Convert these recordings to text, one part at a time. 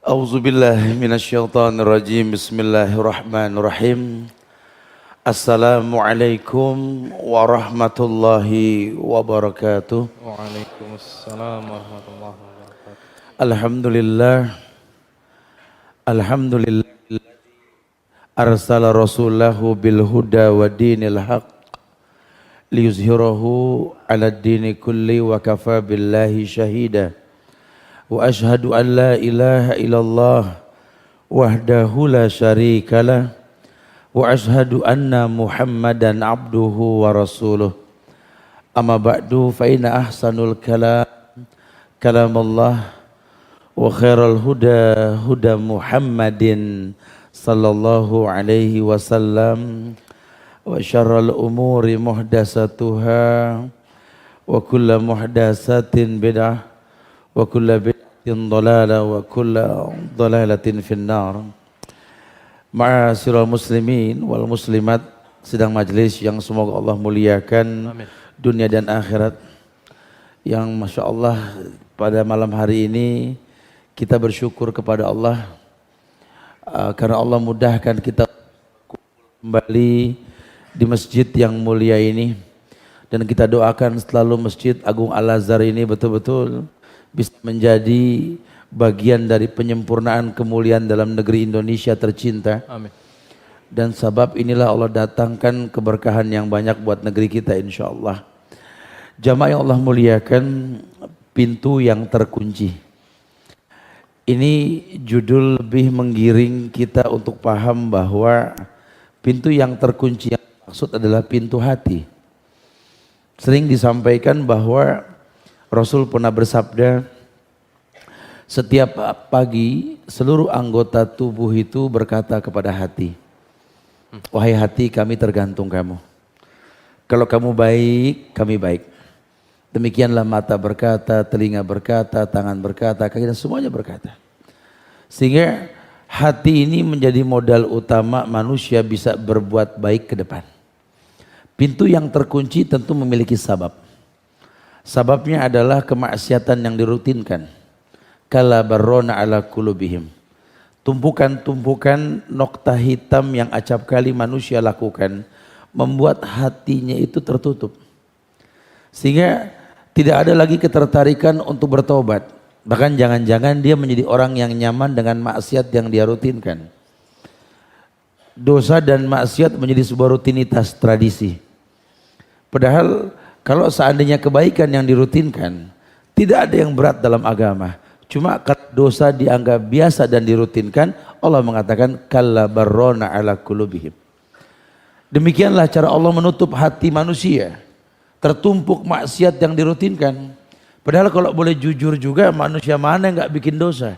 A'udzu billahi minasyaitonir rajim. Bismillahirrahmanirrahim. Assalamualaikum warahmatullahi wabarakatuh. Waalaikumsalam warahmatullahi wabarakatuh. Alhamdulillah arsala rasulahu bil huda wa dinil haq liyuzhirahu 'ala ad-dini kulli wa kafa billahi shahida. Wa ashhadu an la ilaha illallah wahdahu la syarikalah wa ashhadu anna Muhammadan abduhu wa rasuluh. Amma ba'du fa inna ahsanul kalamullah wa khairal huda huda Muhammadin sallallahu alaihi wasallam wa syarrul umuri muhdatsatuha wa kullu muhdatsatin bid'ah wa kullu bid'atin dhalalah wa kullu dhalalatin finnar. Ma'asyiral muslimin wal muslimat, sidang majelis yang semoga Allah muliakan. Amin. Dunia dan akhirat, yang Masya Allah pada malam hari ini kita bersyukur kepada Allah karena Allah mudahkan kita kembali di masjid yang mulia ini, dan kita doakan selalu Masjid Agung Al-Azhar ini betul-betul bisa menjadi bagian dari penyempurnaan kemuliaan dalam negeri Indonesia tercinta. Amin. Dan sebab inilah Allah datangkan keberkahan yang banyak buat negeri kita insya Allah. Jamaah yang Allah muliakan, pintu yang terkunci. Ini judul lebih menggiring kita untuk paham bahwa pintu yang terkunci yang maksud adalah pintu hati. Sering disampaikan bahwa Rasul pernah bersabda, setiap pagi seluruh anggota tubuh itu berkata kepada hati, wahai hati, kami tergantung kamu. Kalau kamu baik, kami baik. Demikianlah mata berkata, telinga berkata, tangan berkata, kaki dan semuanya berkata. Sehingga hati ini menjadi modal utama manusia bisa berbuat baik ke depan. Pintu yang terkunci tentu memiliki sabab. Sababnya adalah kemaksiatan yang dirutinkan. Kala barrona ala qulubihim. Tumpukan-tumpukan nokta hitam yang acap kali manusia lakukan membuat hatinya itu tertutup. Sehingga tidak ada lagi ketertarikan untuk bertobat. Bahkan jangan-jangan dia menjadi orang yang nyaman dengan maksiat yang dia rutinkan. Dosa dan maksiat menjadi sebuah rutinitas tradisi. Padahal kalau seandainya kebaikan yang dirutinkan, tidak ada yang berat dalam agama. Cuma kalau dosa dianggap biasa dan dirutinkan, Allah mengatakan kalla barrona ala qulubihim. Demikianlah cara Allah menutup hati manusia. Tertumpuk maksiat yang dirutinkan. Padahal kalau boleh jujur juga, manusia mana yang enggak bikin dosa?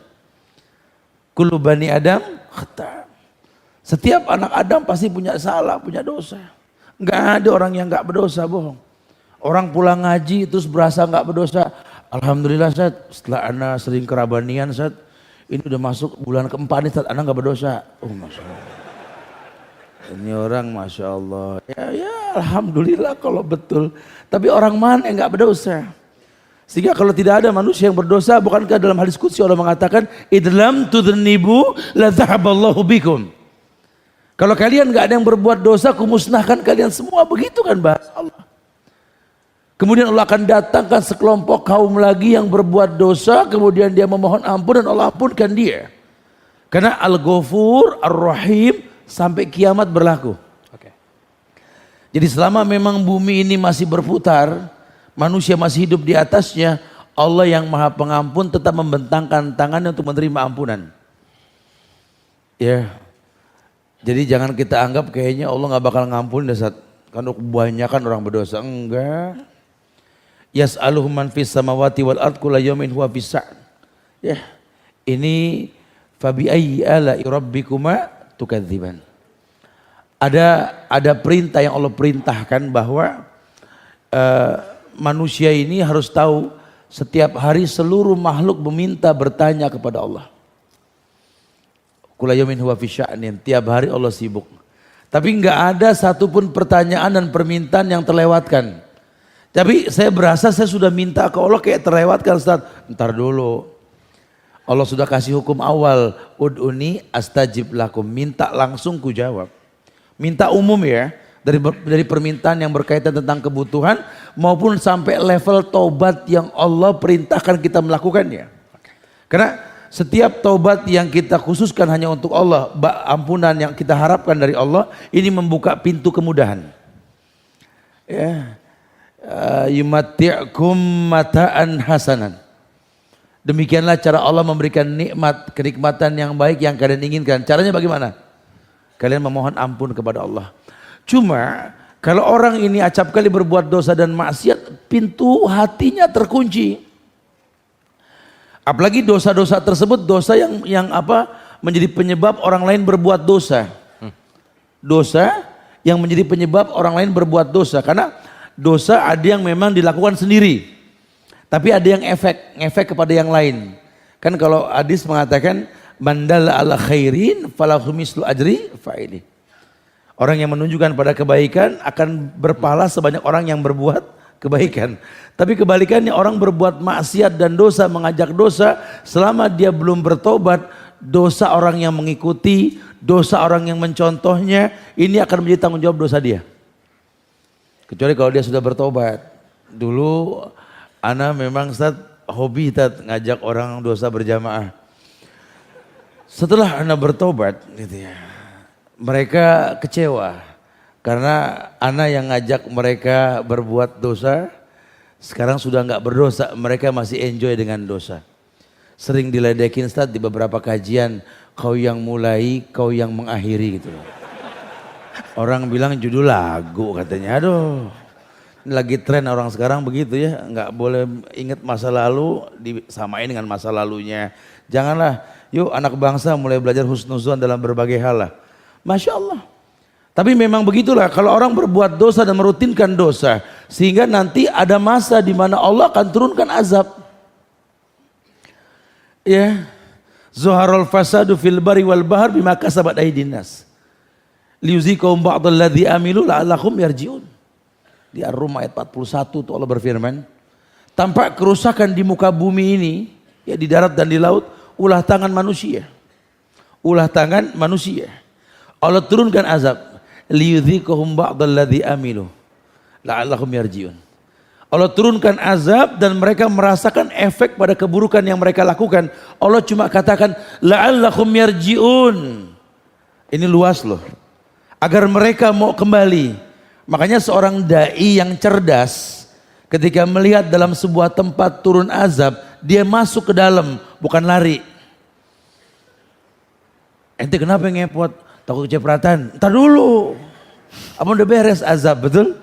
Kullu bani Adam khata'. Setiap anak Adam pasti punya salah, punya dosa. Enggak ada orang yang enggak berdosa, bohong. Orang pulang ngaji terus berasa enggak berdosa. Alhamdulillah Ustaz, setelah anak sering kerabanian Ustaz, ini udah masuk bulan keempat nih Ustaz, anak enggak berdosa. Oh Masya Allah. Ini orang Masya Allah. Ya Alhamdulillah kalau betul. Tapi orang mana yang enggak berdosa? Sehingga kalau tidak ada manusia yang berdosa, bukankah dalam hadis qudsi Allah mengatakan, idlam tudhnibu la dhahaballahu bikum. Kalau kalian enggak ada yang berbuat dosa, aku musnahkan kalian semua. Begitu kan bahasa Allah. Kemudian Allah akan datangkan sekelompok kaum lagi yang berbuat dosa, kemudian dia memohon ampun dan Allah ampunkan dia. Karena Al-Ghafur, Ar-Rahim sampai kiamat berlaku. Okay. Jadi selama memang bumi ini masih berputar, manusia masih hidup di atasnya, Allah yang Maha Pengampun tetap membentangkan tangannya untuk menerima ampunan. Ya. Jadi jangan kita anggap kayaknya Allah nggak bakal ngampun saat karena kebanyakan orang berdosa. Enggak. Yas'aluhu man fis samawati wal ard kullu yawmin huwa fis sa'n. Ya. Ini fabi ayyi ala'i rabbikuma tukadziban. Ada perintah yang Allah perintahkan bahwa manusia ini harus tahu setiap hari seluruh makhluk meminta bertanya kepada Allah. Kullu yawmin huwa fis sa'n. Tiap hari Allah sibuk. Tapi enggak ada satupun pertanyaan dan permintaan yang terlewatkan. Tapi saya berasa saya sudah minta ke Allah kayak terlewatkan Ustaz. Ntar dulu. Allah sudah kasih hukum awal, ud'uni astajib lakum, minta langsung ku jawab. Minta umum ya, dari permintaan yang berkaitan tentang kebutuhan maupun sampai level taubat yang Allah perintahkan kita melakukannya. Karena setiap taubat yang kita khususkan hanya untuk Allah, ampunan yang kita harapkan dari Allah, ini membuka pintu kemudahan. Ya. Yumatti'kum mata'an hasanan. Demikianlah cara Allah memberikan nikmat, kenikmatan yang baik yang kalian inginkan. Caranya bagaimana? Kalian memohon ampun kepada Allah. Cuma kalau orang ini acap kali berbuat dosa dan maksiat, pintu hatinya terkunci. Apalagi dosa-dosa tersebut dosa yang menjadi penyebab orang lain berbuat dosa. Dosa yang menjadi penyebab orang lain berbuat dosa. Karena dosa ada yang memang dilakukan sendiri. Tapi ada yang ngefek kepada yang lain. Kan kalau hadis mengatakan mandala ala khairin falahu mislu ajri fa'ili. Orang yang menunjukkan pada kebaikan akan berpahala sebanyak orang yang berbuat kebaikan. Tapi kebalikannya, orang berbuat maksiat dan dosa, mengajak dosa, selama dia belum bertobat, dosa orang yang mengikuti, dosa orang yang mencontohnya, ini akan menjadi tanggung jawab dosa dia. Kecuali kalau dia sudah bertobat. Dulu ana memang Ustaz hobi ngajak orang dosa berjamaah. Setelah ana bertobat gitu ya, mereka kecewa karena ana yang ngajak mereka berbuat dosa, sekarang sudah nggak berdosa, mereka masih enjoy dengan dosa. Sering diledekin Ustaz di beberapa kajian, kau yang mulai, kau yang mengakhiri gitu. Orang bilang judul lagu katanya, aduh. Ini lagi tren orang sekarang begitu ya, nggak boleh ingat masa lalu disamain dengan masa lalunya. Janganlah, yuk anak bangsa mulai belajar husnuzon dalam berbagai hal lah. Masya Allah. Tapi memang begitulah, kalau orang berbuat dosa dan merutinkan dosa, sehingga nanti ada masa di mana Allah akan turunkan azab. Ya, zuharul fasadu fil bari wal bahar bima kasabat aydin nas. Liuziqahum ba'dal ladzi amilu la'allahum yarji'un. Di Ar-Rum ayat 41 tuh Allah berfirman, tampak kerusakan di muka bumi ini, ya di darat dan di laut, ulah tangan manusia. Ulah tangan manusia. Allah turunkan azab, liyudhiqahum ba'dal ladzi amilu la'allahum yarji'un. Allah turunkan azab dan mereka merasakan efek pada keburukan yang mereka lakukan. Allah cuma katakan la'allahum yarji'un. Ini luas loh. Agar mereka mau kembali. Makanya seorang dai yang cerdas ketika melihat dalam sebuah tempat turun azab, dia masuk ke dalam, bukan lari. Ente kenapa ngepot? Takut kecipratan? Entar dulu. Apa udah beres azab, betul?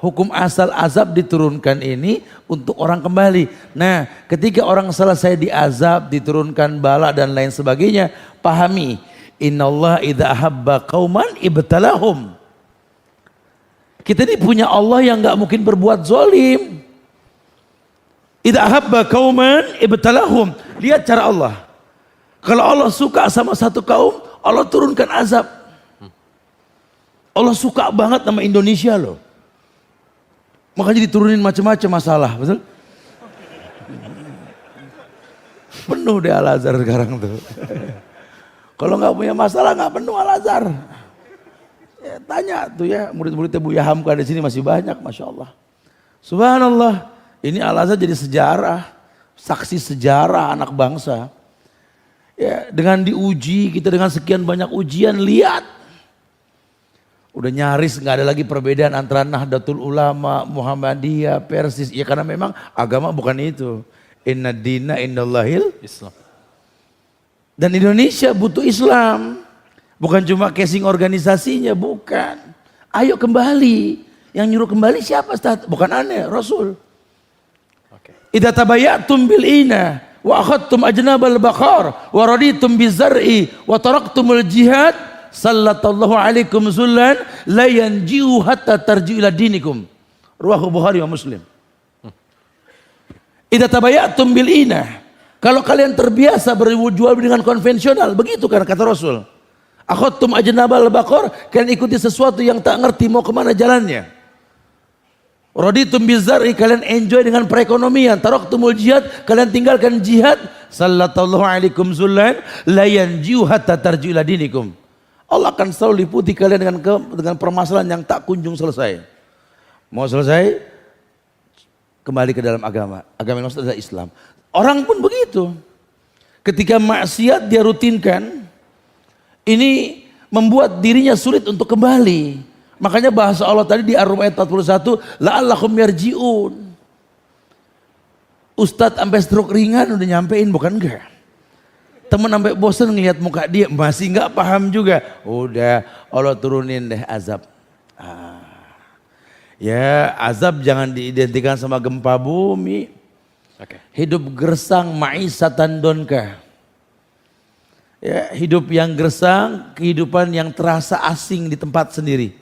Hukum asal azab diturunkan ini untuk orang kembali. Nah, ketika orang selesai diazab, diturunkan bala dan lain sebagainya, pahami, innallaha idza ahabba qauman ibtalahum. Kita ini punya Allah yang gak mungkin berbuat zalim. Idza ahabba qauman ibtalahum. Lihat cara Allah. Kalau Allah suka sama satu kaum, Allah turunkan azab. Allah suka banget sama Indonesia loh. Makanya diturunin macam-macam masalah, betul? Penuh deh Al-Azhar sekarang tuh. Kalau nggak punya masalah nggak penuh Al-Azhar. Ya, tanya tuh ya, murid-muridnya Buya Hamka di sini masih banyak, Masya Allah. Subhanallah, ini Al-Azhar jadi sejarah, saksi sejarah anak bangsa. Ya, dengan diuji, kita dengan sekian banyak ujian, lihat. Udah nyaris nggak ada lagi perbedaan antara Nahdlatul Ulama, Muhammadiyah, Persis. Ya karena memang agama bukan itu. Inna dina indallahil Islam. Dan Indonesia butuh Islam. Bukan cuma casing organisasinya, bukan. Ayo kembali. Yang nyuruh kembali siapa? Bukan aneh, Rasul. Idza tabayatum bil ina wa akhadtum ajnabal baqar wa raditum bizar'i wa taraktumul jihad sallallahu alaikum zullan la yanji'u hatta tarji'u ila dinikum. Riwayat Bukhari wa Muslim. Idza tabayatum bil ina. Kalau kalian terbiasa berjual dengan konvensional, begitu kan kata Rasul. Akhadtum ajnabal baqar, kalian ikuti sesuatu yang tak ngerti mau kemana jalannya. Raditum bizar'i, kalian enjoy dengan perekonomian. Taraktumul jihad, kalian tinggalkan jihad. Sallallahu alaikum zullan la yanjiu hatta tarji'u ila dinikum. Allah akan selalu liputi kalian dengan permasalahan yang tak kunjung selesai. Mau selesai, kembali ke dalam agama. Agama yang maksud adalah Islam. Orang pun begitu. Ketika maksiat dia rutinkan, ini membuat dirinya sulit untuk kembali. Makanya bahasa Allah tadi di Ar-Rum ayat 41, la'allahum yarji'un. Ustadz sampai stroke ringan udah nyampein, bukan enggak? Temen sampai bosan ngelihat muka dia, masih enggak paham juga. Udah Allah turunin deh azab. Ya azab jangan diidentikan sama gempa bumi. Hidup gersang ma'isatan donka. Ya, hidup yang gersang, kehidupan yang terasa asing di tempat sendiri.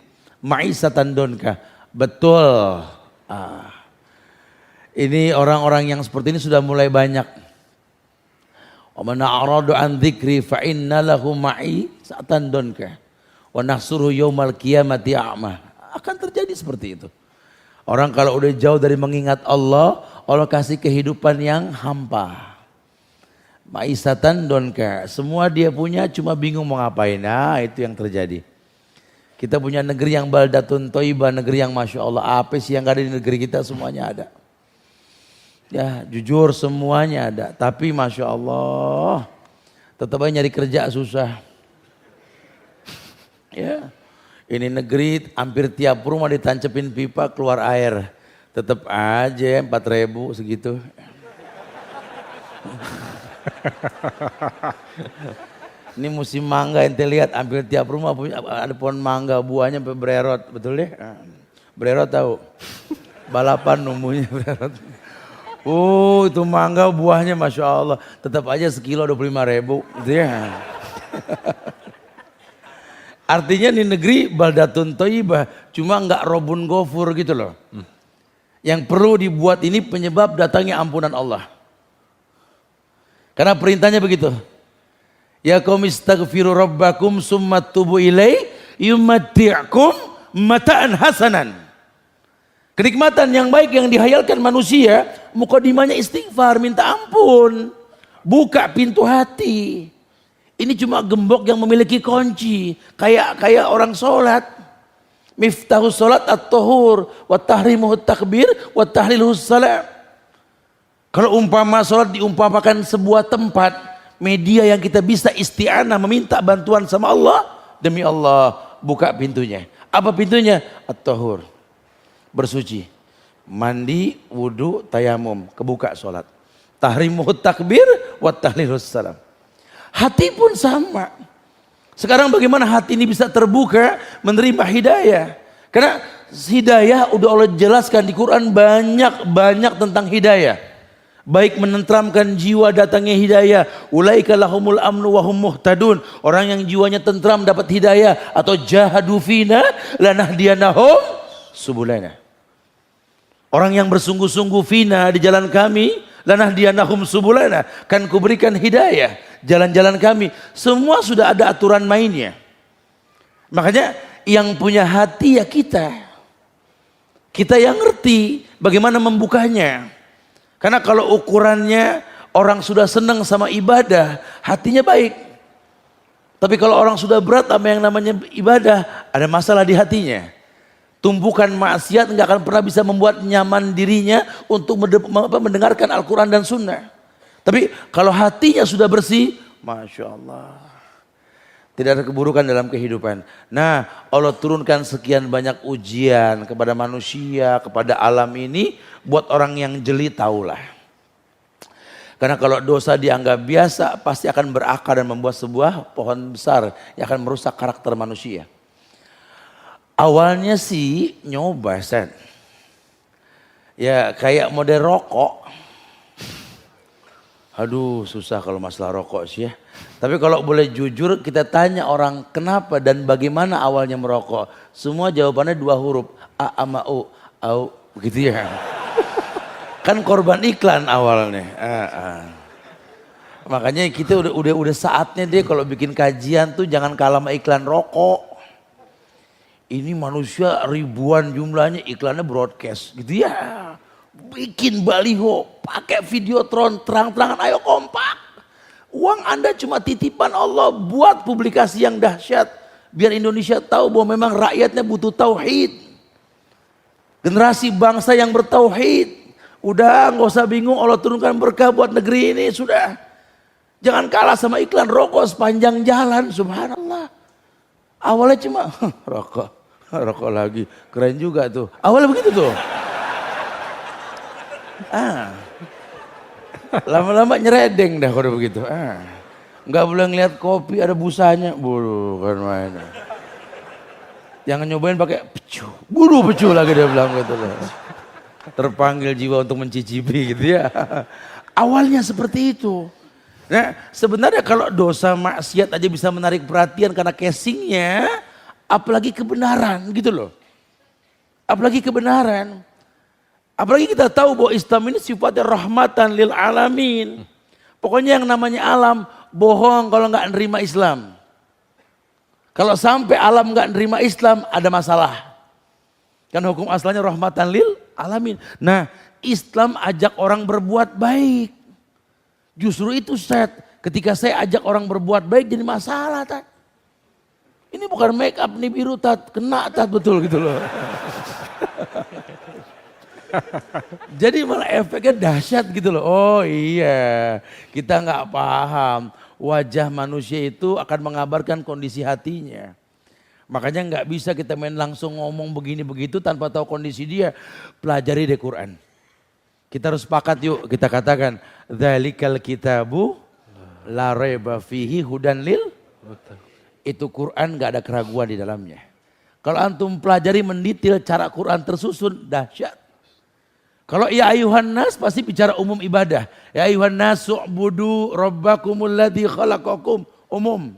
Ma'isatan donka. Betul. Ini orang-orang yang seperti ini sudah mulai banyak. Wa man a'radu an dzikri fa inna lahu ma'isatan donka. Wa nahsuruhu yaumal qiyamati a'ma. Akan terjadi seperti itu. Orang kalau udah jauh dari mengingat Allah, Allah kasih kehidupan yang hampa. Ma'isatan donka. Semua dia punya, cuma bingung mau ngapain. Nah, itu yang terjadi. Kita punya negeri yang baldatun thayyibah, negeri yang Masya Allah. Apa sih yang gak ada di negeri kita, semuanya ada. Ya jujur semuanya ada. Tapi Masya Allah, tetap aja nyari kerja susah. Ya, ini negeri hampir tiap rumah ditancepin pipa keluar air. Tetap aja 4.000 segitu. Ini musim mangga, ente lihat hampir tiap rumah punya ada pohon mangga, buahnya sampai bererot, betul deh? Bererot tahu? Balapan numbuhnya bererot. Itu mangga buahnya Masya Allah, tetap aja sekilo 25.000, gitu ya. Artinya di negeri baldatun thayyibah, cuma enggak robun gofur gitu loh. Yang perlu dibuat ini penyebab datangnya ampunan Allah. Karena perintahnya begitu. Ya qaum istaghfiru rabbakum summa tubu ilai yumatti'kum mata'an hasanan. Kenikmatan yang baik yang dihayalkan manusia, mukadimahnya istighfar, minta ampun. Buka pintu hati. Ini cuma gembok yang memiliki kunci, kayak orang sholat. Miftahus sholat at-tahur, wa tahrimuhu takbir, wa tahliluhus salam. Kalau umpama sholat diumpamakan sebuah tempat, media yang kita bisa isti'anah, meminta bantuan sama Allah, demi Allah buka pintunya. Apa pintunya? At-tahur, bersuci, mandi, wudu, tayamum, kebuka sholat. Tahrimuhu takbir, wa tahlilus salam. Hati pun sama. Sekarang bagaimana hati ini bisa terbuka menerima hidayah? Karena hidayah udah Allah jelaskan di Quran banyak tentang hidayah. Baik menenteramkan jiwa datangnya hidayah. Ulaika lahumul amnu wa hum muhtadun. Orang yang jiwanya tentram dapat hidayah. Atau jahadu fina lanahdiyanahum subulana. Orang yang bersungguh-sungguh fina di jalan kami, lanahdiyanahum subulana, kan kuberikan hidayah. Jalan-jalan kami, semua sudah ada aturan mainnya. Makanya yang punya hati ya kita. Kita yang ngerti bagaimana membukanya. Karena kalau ukurannya orang sudah senang sama ibadah, hatinya baik. Tapi kalau orang sudah berat sama yang namanya ibadah, ada masalah di hatinya. Tumpukan maksiat nggak akan pernah bisa membuat nyaman dirinya untuk mendengarkan Al-Quran dan Sunnah. Tapi kalau hatinya sudah bersih, Masya Allah, tidak ada keburukan dalam kehidupan. Nah, Allah turunkan sekian banyak ujian kepada manusia, kepada alam ini, buat orang yang jeli tahulah. Karena kalau dosa dianggap biasa, pasti akan berakar dan membuat sebuah pohon besar yang akan merusak karakter manusia. Awalnya sih nyoba, Sen. Ya kayak model rokok. Aduh susah kalau masalah rokok sih ya. Tapi kalau boleh jujur kita tanya orang kenapa dan bagaimana awalnya merokok. Semua jawabannya 2 huruf. A sama U. Au. Begitu ya. Kan korban iklan awalnya. Makanya kita udah saatnya deh kalau bikin kajian tuh jangan kalah sama iklan rokok. Ini manusia ribuan jumlahnya, iklannya broadcast gitu ya. Bikin baliho, pakai videotron, terang-terangan, ayo kompak. Uang Anda cuma titipan Allah, buat publikasi yang dahsyat. Biar Indonesia tahu bahwa memang rakyatnya butuh tauhid. Generasi bangsa yang bertauhid. Udah nggak usah bingung, Allah turunkan berkah buat negeri ini, sudah. Jangan kalah sama iklan rokok sepanjang jalan, subhanallah. Awalnya cuma rokok lagi, keren juga tuh. Awalnya begitu tuh. Lama-lama nyeredeng dah kalau begitu. Nggak boleh ngeliat kopi ada busanya, bukan main. Jangan nyobain pakai pecu, pecu lagi dia bilang gitu loh. Terpanggil jiwa untuk mencicipi gitu ya. Awalnya seperti itu. Nah sebenarnya kalau dosa maksiat aja bisa menarik perhatian karena casingnya, apalagi kebenaran gitu loh. Apalagi kebenaran. Apalagi kita tahu bahwa Islam ini sifatnya rahmatan lil alamin. Pokoknya yang namanya alam bohong kalau nggak nerima Islam. Kalau sampai alam nggak nerima Islam ada masalah. Kan hukum asalnya rahmatan lil alamin. Nah Islam ajak orang berbuat baik. Justru itu Ustaz, ketika saya ajak orang berbuat baik jadi masalah Tat. Ini bukan make up nih biru Tat, kena Tat betul gitu loh. Jadi malah efeknya dahsyat gitu loh. Oh iya, kita nggak paham wajah manusia itu akan mengabarkan kondisi hatinya. Makanya nggak bisa kita main langsung ngomong begini begitu tanpa tahu kondisi dia. Pelajari deh Quran. Kita harus sepakat yuk, kita katakan dzalikal kitabu la raiba fihi hudan lil. Itu Quran nggak ada keraguan di dalamnya. Kalau antum pelajari mendetail cara Quran tersusun dahsyat. Kalau ya ayuhan nas pasti bicara umum ibadah. Ya ayuhan nas su'budu rabbakumul ladzi khalaqakum, umum.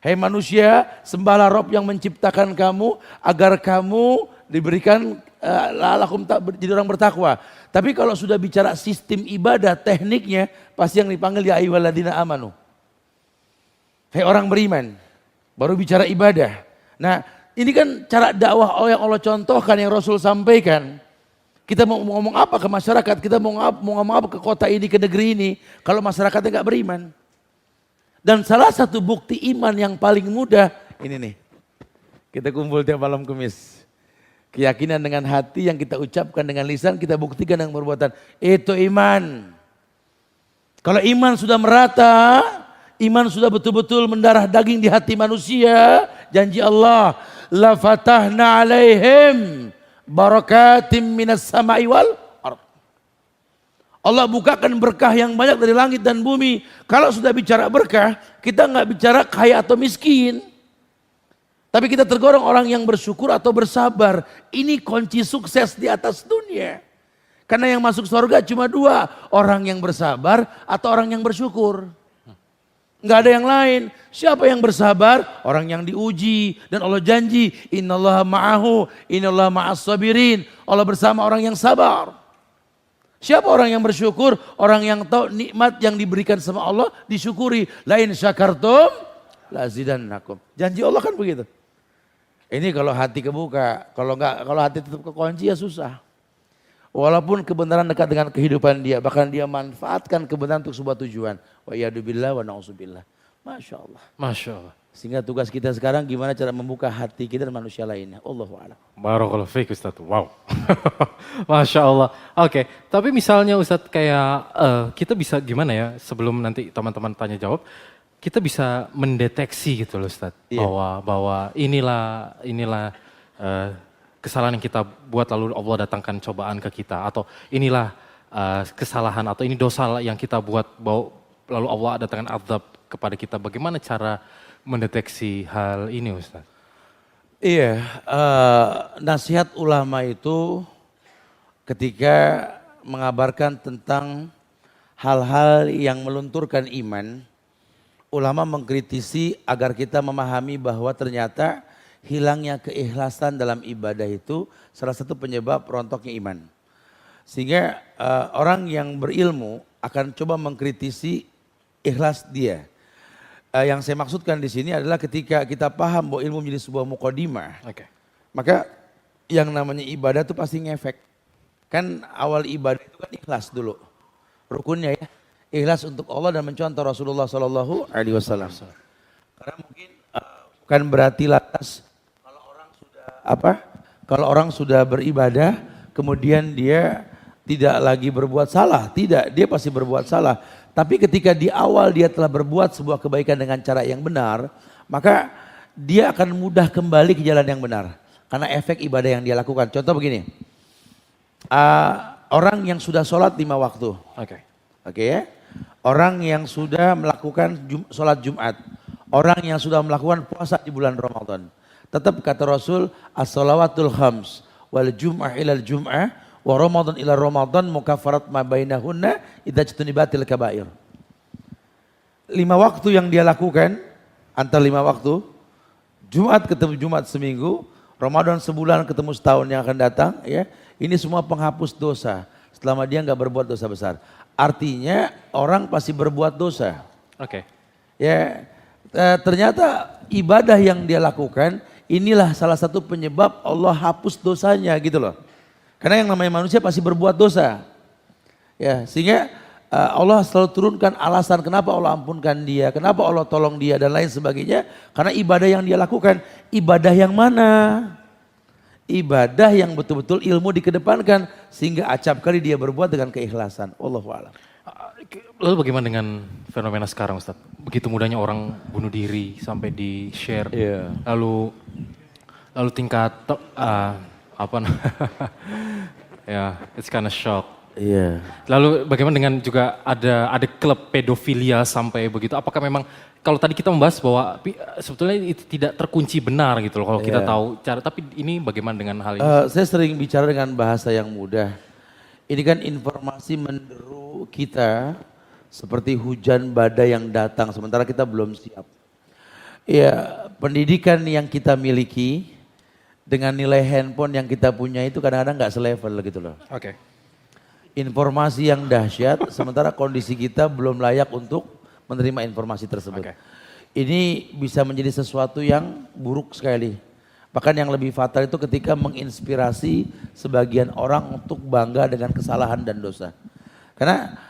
Hai manusia, sembahlah Rabb yang menciptakan kamu agar kamu diberikan lalakum jadi orang bertakwa. Tapi kalau sudah bicara sistem ibadah, tekniknya pasti yang dipanggil ya ayyuhalladzina amanu. Hai orang beriman, baru bicara ibadah. Nah, ini kan cara dakwah yang Allah contohkan, yang Rasul sampaikan. Kita mau ngomong apa ke masyarakat, kita mau ngomong apa ke kota ini, ke negeri ini, kalau masyarakatnya nggak beriman. Dan salah satu bukti iman yang paling mudah, ini nih, kita kumpul tiap malam Kamis. Keyakinan dengan hati yang kita ucapkan dengan lisan, kita buktikan dengan perbuatan. Itu iman. Kalau iman sudah merata, iman sudah betul-betul mendarah daging di hati manusia, janji Allah, la fatahna alaihim barakatim minas sama'i wal ard. Allah bukakan berkah yang banyak dari langit dan bumi. Kalau sudah bicara berkah, kita nggak bicara kaya atau miskin. Tapi kita tergolong orang yang bersyukur atau bersabar. Ini kunci sukses di atas dunia. Karena yang masuk surga cuma dua. Orang yang bersabar atau orang yang bersyukur. Nggak ada yang lain. Siapa yang bersabar? Orang yang diuji. Dan Allah janji, innallaha ma'ahu, innallaha ma'as sabirin. Allah bersama orang yang sabar. Siapa orang yang bersyukur? Orang yang tahu nikmat yang diberikan sama Allah disyukuri. Lain syakartum lazidannakum. Janji Allah kan begitu. Ini kalau hati kebuka, kalau hati tetap kekunci ya susah. Walaupun kebenaran dekat dengan kehidupan dia, bahkan dia manfaatkan kebenaran untuk sebuah tujuan. Wa yadubillah wa na'udzubillah. Masya Allah. Masya Allah. Sehingga tugas kita sekarang gimana cara membuka hati kita dan manusia lainnya. Allahu a'lam. Barakallahu fiik Ustaz. Wow. Masya Allah. Oke, tapi misalnya Ustaz kayak kita bisa gimana ya sebelum nanti teman-teman tanya jawab. Kita bisa mendeteksi gitu loh Ustaz, iya. bahwa inilah kesalahan yang kita buat lalu Allah datangkan cobaan ke kita, atau inilah kesalahan atau ini dosa yang kita buat lalu Allah datangkan azab kepada kita. Bagaimana cara mendeteksi hal ini Ustaz? Iya, nasihat ulama itu ketika mengabarkan tentang hal-hal yang melunturkan iman, ulama mengkritisi agar kita memahami bahwa ternyata hilangnya keikhlasan dalam ibadah itu salah satu penyebab rontoknya iman. Sehingga orang yang berilmu akan coba mengkritisi ikhlas dia. Yang saya maksudkan di sini adalah ketika kita paham bahwa ilmu menjadi sebuah muqaddimah. Okay. Maka yang namanya ibadah itu pasti ngefek. Kan awal ibadah itu kan ikhlas dulu. Rukunnya ya. Ikhlas untuk Allah dan mencontoh Rasulullah Sallallahu Alaihi Wasallam. Karena mungkin bukan berarti lantas kalau orang sudah beribadah kemudian dia tidak lagi berbuat salah, tidak, dia pasti berbuat salah. Tapi ketika di awal dia telah berbuat sebuah kebaikan dengan cara yang benar, maka dia akan mudah kembali ke jalan yang benar. Karena efek ibadah yang dia lakukan. Contoh begini, orang yang sudah sholat 5 waktu. Oke ya. Orang yang sudah melakukan sholat Jumat. Orang yang sudah melakukan puasa di bulan Ramadan. Tetap kata Rasul, as-salawatul khams wal jum'ah ilal jum'ah wa Ramadan ila Ramadan mukaffarat ma bainahunna idza jtunibatil kabair. 5 waktu yang dia lakukan, antara 5 waktu, Jumat ketemu Jumat seminggu, Ramadan sebulan ketemu setahun yang akan datang, ya. Ini semua penghapus dosa selama dia nggak berbuat dosa besar. Artinya orang pasti berbuat dosa. Ya, ternyata ibadah yang dia lakukan inilah salah satu penyebab Allah hapus dosanya gitu loh. Karena yang namanya manusia pasti berbuat dosa. Ya, sehingga Allah selalu turunkan alasan kenapa Allah ampunkan dia, kenapa Allah tolong dia dan lain sebagainya. Karena ibadah yang dia lakukan, ibadah yang mana? Ibadah yang betul-betul ilmu dikedepankan sehingga acap kali dia berbuat dengan keikhlasan. Wallahu a'lam. Lalu bagaimana dengan fenomena sekarang Ustaz? Begitu mudahnya orang bunuh diri sampai di share. Lalu tingkat ya, it's kind of shock. Lalu bagaimana dengan juga ada klub pedofilia sampai begitu? Apakah memang kalau tadi kita membahas bahwa sebetulnya itu tidak terkunci benar gitu loh kalau kita tahu cara, tapi ini bagaimana dengan hal ini? Saya sering bicara dengan bahasa yang mudah. Ini kan informasi menderu kita seperti hujan badai yang datang sementara kita belum siap. Ya, pendidikan yang kita miliki dengan nilai handphone yang kita punya itu kadang-kadang nggak selevel gitu loh. Informasi yang dahsyat sementara kondisi kita belum layak untuk menerima informasi tersebut. Ini bisa menjadi sesuatu yang buruk sekali. Bahkan yang lebih fatal itu ketika menginspirasi sebagian orang untuk bangga dengan kesalahan dan dosa. Karena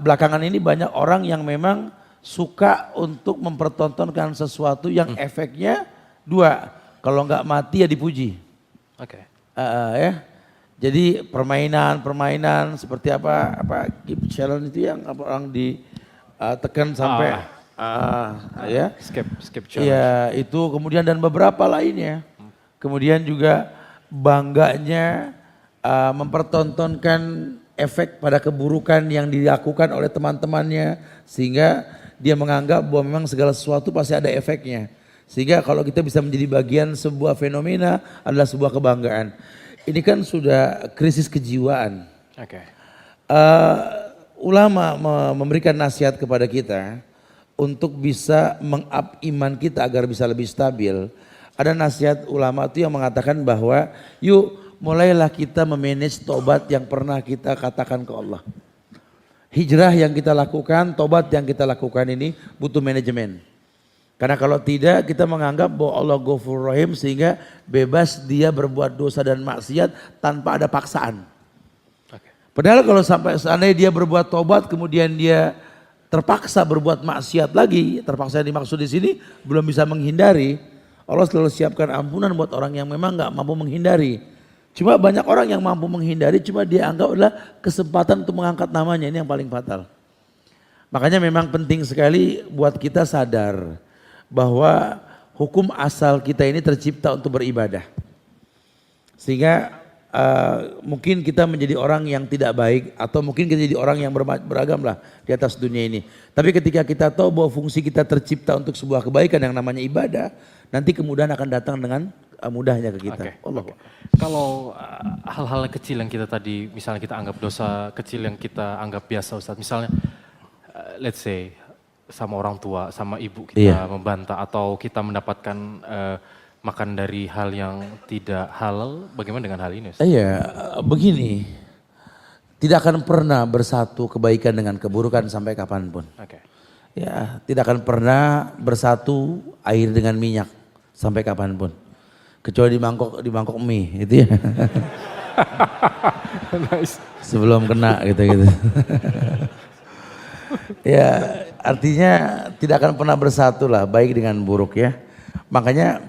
belakangan ini banyak orang yang memang suka untuk mempertontonkan sesuatu yang efeknya dua. Kalau nggak mati ya dipuji. Ya. Jadi permainan seperti apa Keep Challenge itu yang orang ditekan sampai ya skip challenge. Ya itu kemudian dan beberapa lainnya. Kemudian juga bangganya mempertontonkan efek pada keburukan yang dilakukan oleh teman-temannya sehingga dia menganggap bahwa memang segala sesuatu pasti ada efeknya. Sehingga kalau kita bisa menjadi bagian sebuah fenomena adalah sebuah kebanggaan. Ini kan sudah krisis kejiwaan. Ulama memberikan nasihat kepada kita untuk bisa meng-up iman kita agar bisa lebih stabil. Ada nasihat ulama itu yang mengatakan bahwa yuk mulailah kita memanage tobat yang pernah kita katakan ke Allah. Hijrah yang kita lakukan, tobat yang kita lakukan ini butuh manajemen. Karena kalau tidak kita menganggap bahwa Allah Ghafurur Rahim sehingga bebas dia berbuat dosa dan maksiat tanpa ada paksaan. Padahal kalau sampai seandainya dia berbuat tobat kemudian dia terpaksa berbuat maksiat lagi, terpaksa yang dimaksud di sini belum bisa menghindari, Allah selalu siapkan ampunan buat orang yang memang nggak mampu menghindari. Cuma banyak orang yang mampu menghindari, cuma dia anggap adalah kesempatan untuk mengangkat namanya, ini yang paling fatal. Makanya memang penting sekali buat kita sadar bahwa hukum asal kita ini tercipta untuk beribadah. Sehingga mungkin kita menjadi orang yang tidak baik atau mungkin kita jadi orang yang beragam lah di atas dunia ini. Tapi ketika kita tahu bahwa fungsi kita tercipta untuk sebuah kebaikan yang namanya ibadah, nanti kemudahan akan datang dengan mudahnya ke kita. Kalau hal-hal kecil yang kita tadi, misalnya kita anggap dosa kecil yang kita anggap biasa Ustaz, misalnya let's say sama orang tua, sama ibu kita membantah atau kita mendapatkan makan dari hal yang tidak halal, bagaimana dengan hal ini? Begini, tidak akan pernah bersatu kebaikan dengan keburukan sampai kapanpun. Ya, tidak akan pernah bersatu air dengan minyak sampai kapanpun. Kecuali di mangkok mie itu ya. Nice. Sebelum kena gitu. Ya artinya tidak akan pernah bersatu lah baik dengan buruk ya. Makanya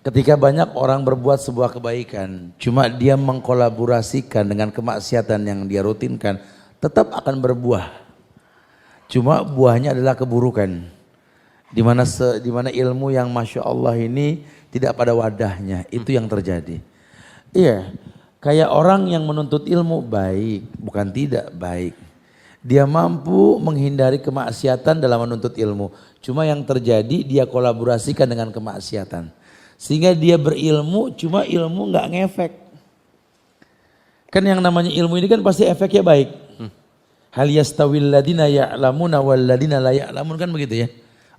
ketika banyak orang berbuat sebuah kebaikan, cuma dia mengkolaborasikan dengan kemaksiatan yang dia rutinkan, tetap akan berbuah. Cuma buahnya adalah keburukan. Di mana ilmu yang Masya Allah ini tidak pada wadahnya, itu yang terjadi. Iya, kayak orang yang menuntut ilmu baik, bukan tidak baik. Dia mampu menghindari kemaksiatan dalam menuntut ilmu. Cuma yang terjadi dia kolaborasikan dengan kemaksiatan. Sehingga dia berilmu, cuma ilmu nggak ngefek. Kan yang namanya ilmu ini kan pasti efeknya baik. Hal yastawil ladina ya'lamuna wal ladina la ya'lamun, kan begitu ya.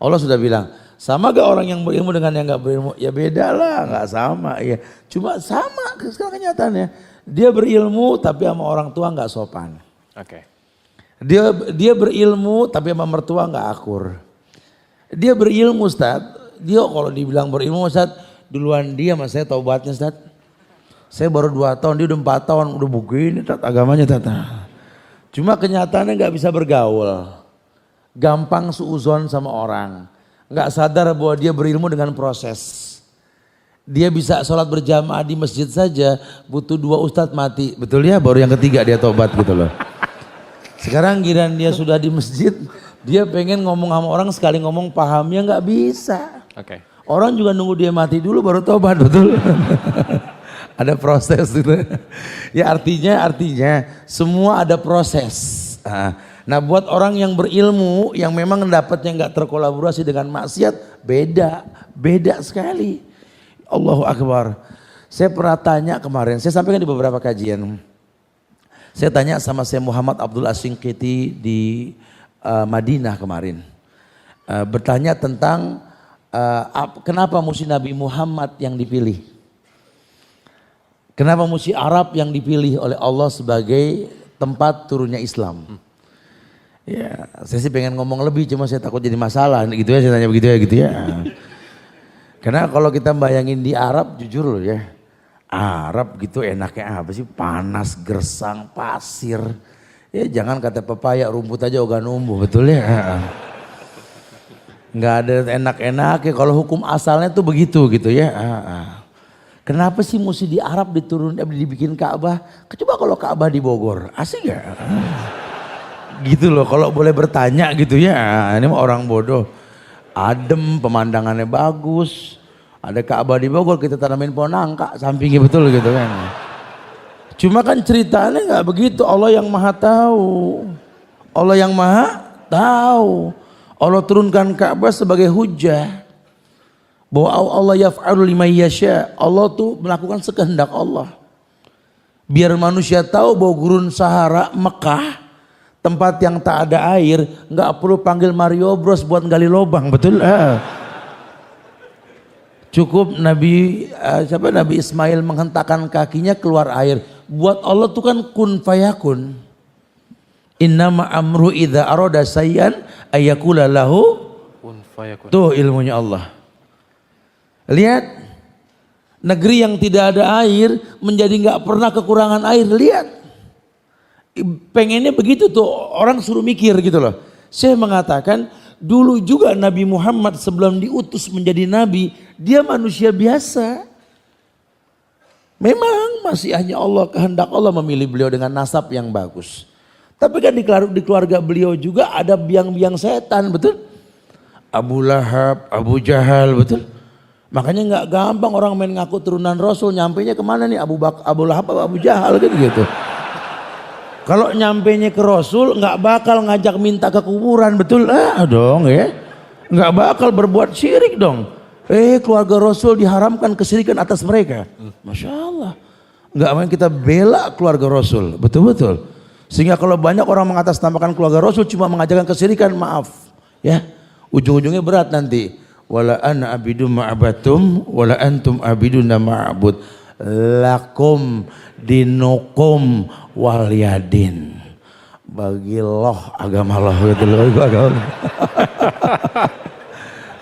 Allah sudah bilang, sama gak orang yang berilmu dengan yang gak berilmu? Ya beda lah, gak sama ya. Cuma sama sekarang kenyataannya. Dia berilmu tapi sama orang tua gak sopan. Oke. Dia berilmu tapi sama mertua gak akur. Dia berilmu Ustaz, dia kalau dibilang berilmu Ustaz, duluan dia mas saya taubatnya Ustaz. Saya baru 2 tahun, dia udah 4 tahun, udah begini Ustaz agamanya Ustaz. Cuma kenyataannya gak bisa bergaul. Gampang suuzon sama orang. Gak sadar bahwa dia berilmu dengan proses. Dia bisa sholat berjamaah di masjid saja, butuh 2 ustadz mati. Betul ya, baru yang ketiga dia tobat gitu loh. Sekarang giliran dia sudah di masjid, dia pengen ngomong sama orang, sekali ngomong pahamnya gak bisa. Oke. Orang juga nunggu dia mati dulu baru tobat, betul. Ada proses gitu. Ya artinya semua ada proses. Nah buat orang yang berilmu, yang memang dapatnya nggak terkolaborasi dengan maksiat, beda sekali. Allahu Akbar. Saya pernah tanya kemarin, saya sampaikan di beberapa kajian. Saya tanya sama Syekh Muhammad Abdul As-Shinqiti di Madinah kemarin. Bertanya tentang kenapa mesti Nabi Muhammad yang dipilih. Kenapa mesti Arab yang dipilih oleh Allah sebagai tempat turunnya Islam. Ya, saya sih pengen ngomong lebih, cuma saya takut jadi masalah gitu ya, saya tanya begitu ya gitu ya. Karena kalau kita bayangin di Arab, jujur loh ya, Arab gitu enaknya apa sih? Panas, gersang, pasir. Ya jangan kata pepaya, rumput aja ogah numbuh, betul ya. Nggak ada enak-enaknya, kalau hukum asalnya tuh begitu gitu ya. Kenapa sih mesti di Arab dibikin Ka'bah? Coba kalau Ka'bah di Bogor, asik gak? Gitu loh, kalau boleh bertanya gitu ya, ini mah orang bodoh. Adem, pemandangannya bagus, ada Ka'bah di Bogor, kita tanamin pohon nangka sampingnya, betul gitu kan. Cuma kan ceritanya gak begitu, Allah yang maha tahu. Allah yang maha tahu. Allah turunkan Ka'bah sebagai hujah. Bahwa Allah yaf'alu lima yasha, Allah tuh melakukan sekehendak Allah. Biar manusia tahu bahwa gurun Sahara Mekah, tempat yang tak ada air, nggak perlu panggil Mario Bros buat gali lubang, betul? Cukup Nabi Ismail menghentakkan kakinya keluar air. Buat Allah tuh kan kun fayakun. Innama amru idza arada sayyan ayyakula lahu kun fayakun. Tuh ilmunya Allah. Lihat, negeri yang tidak ada air menjadi nggak pernah kekurangan air. Lihat, pengennya begitu tuh, orang suruh mikir gitu loh. Saya mengatakan dulu juga Nabi Muhammad sebelum diutus menjadi nabi, dia manusia biasa. Memang masih hanya Allah, kehendak Allah memilih beliau dengan nasab yang bagus. Tapi kan di keluarga beliau juga ada biang-biang setan, betul? Abu Lahab, Abu Jahal, betul? Makanya nggak gampang orang main ngaku turunan Rasul, nyampainya kemana nih? Abu Lahab atau Abu Jahal gitu. Kalau nyampainya ke Rasul nggak bakal ngajak minta ke kuburan, betul? Dong ya, nggak bakal berbuat syirik dong. Keluarga Rasul diharamkan kesyirikan atas mereka. Masya Allah, nggak main kita bela keluarga Rasul, betul-betul. Sehingga kalau banyak orang mengatasnamakan keluarga Rasul cuma mengajarkan kesyirikan, maaf ya, ujung-ujungnya berat nanti. Wala ana abidu ma'abatum wala antum abiduna ma'abud lakum dinukum waliyadin. Bagi loh agama loh gitu loh.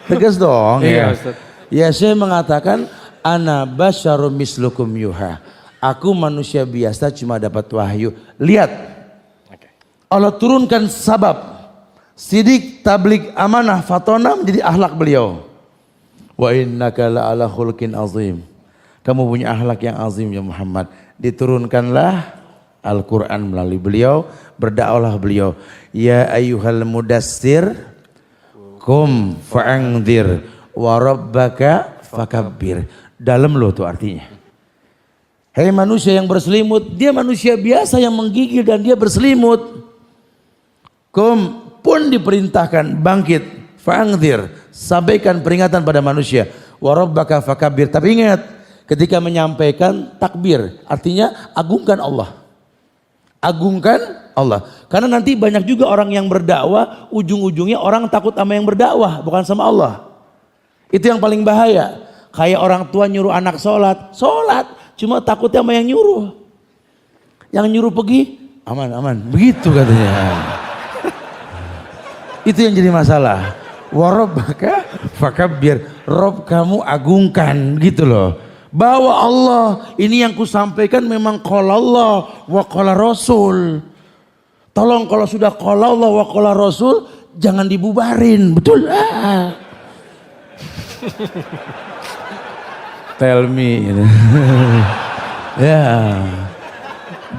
Tegas dong ya. Ya saya mengatakan Ana basyarum mislukum yuha. Aku manusia biasa cuma dapat wahyu. Lihat. Allah turunkan sabab. Sidik, tablik, amanah, fatona menjadi akhlak beliau. Wa innaka la'ala khulqin azim. Kamu punya akhlak yang azim ya Muhammad. Diturunkanlah Al-Quran melalui beliau. Berdakwahlah beliau. Ya ayyuhal mudassir. Kum fa'angdir. Wa rabbaka fakabbir. Dalam loh tuh artinya. Hei manusia yang berselimut. Dia manusia biasa yang menggigil dan dia berselimut. Kum pun diperintahkan bangkit. Fa'angdir. Sampaikan peringatan pada manusia. Wa rabbaka fakabbir. Tapi ingat. Ketika menyampaikan takbir. Artinya agungkan Allah. Agungkan Allah. Karena nanti banyak juga orang yang berdakwah. Ujung-ujungnya orang takut sama yang berdakwah. Bukan sama Allah. Itu yang paling bahaya. Kayak orang tua nyuruh anak sholat. Sholat. Cuma takutnya sama yang nyuruh. Yang nyuruh pergi. Aman, aman. Begitu katanya. Itu yang jadi masalah. Warabbaka fakabbir. Rob kamu agungkan. Gitu loh. Bawa Allah. Ini yang ku sampaikan memang qala Allah wa qala Rasul. Tolong kalau sudah qala Allah wa qala Rasul. Jangan dibubarin. Betul. Tell me. Ya.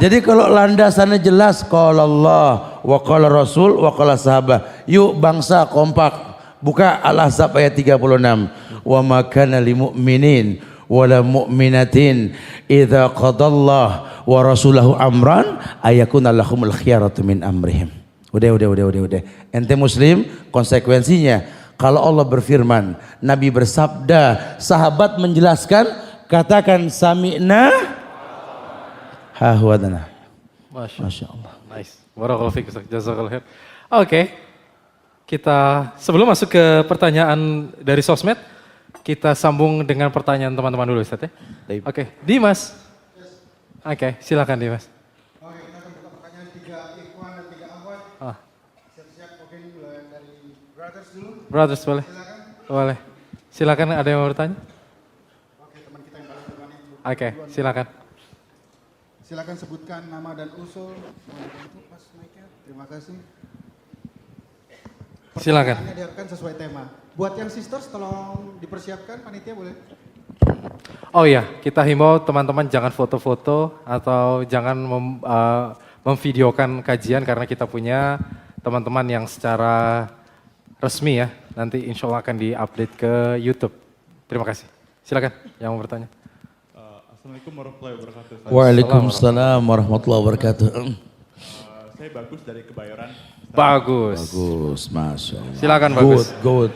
Jadi kalau landasannya jelas qala Allah wa qala Rasul wa qala sahabat. Yuk bangsa kompak. Buka Al-Ahzab ayat 36. Wa ma kana lil mu'minin wala mu'minatin idza qadallahu wa rasulahu amran ayakuna lahumul khiyaratu min amrihim. Udah. Ente muslim, konsekuensinya kalau Allah berfirman, Nabi bersabda, sahabat menjelaskan, katakan sami'na hahwadana. Masya Allah. Nice. Barakallahu fiik Ustaz. Jazakallahu khair. Oke. Kita sebelum masuk ke pertanyaan dari sosmed, kita sambung dengan pertanyaan teman-teman dulu Ustaz ya. Oke. Dimas. Oke, silakan Dimas. Oke, kita akan buka pertanyaan 3 ikhwan dan 3 akhwat. Siap-siap, oke ini mulai dari brothers dulu. Brothers boleh? Silakan. Boleh. Silakan ada yang mau bertanya? Oke, teman kita yang paling depan ini. Oke, silakan. Silakan sebutkan nama dan usul. Pas mic-nya. Terima kasih. Silakan. Pertanyaannya diharapkan sesuai tema. Buat yang sisters tolong dipersiapkan panitia boleh. Oh iya, kita himbau teman-teman jangan foto-foto atau jangan memvideokan kajian karena kita punya teman-teman yang secara resmi ya. Nanti insya Allah akan diupdate ke YouTube. Terima kasih. Silakan yang mau bertanya. Assalamualaikum warahmatullahi wabarakatuh. Waalaikumsalam warahmatullahi wabarakatuh. Saya Bagus dari Kebayoran. Bagus. Bagus, Masya Allah. Silakan Bagus. Good.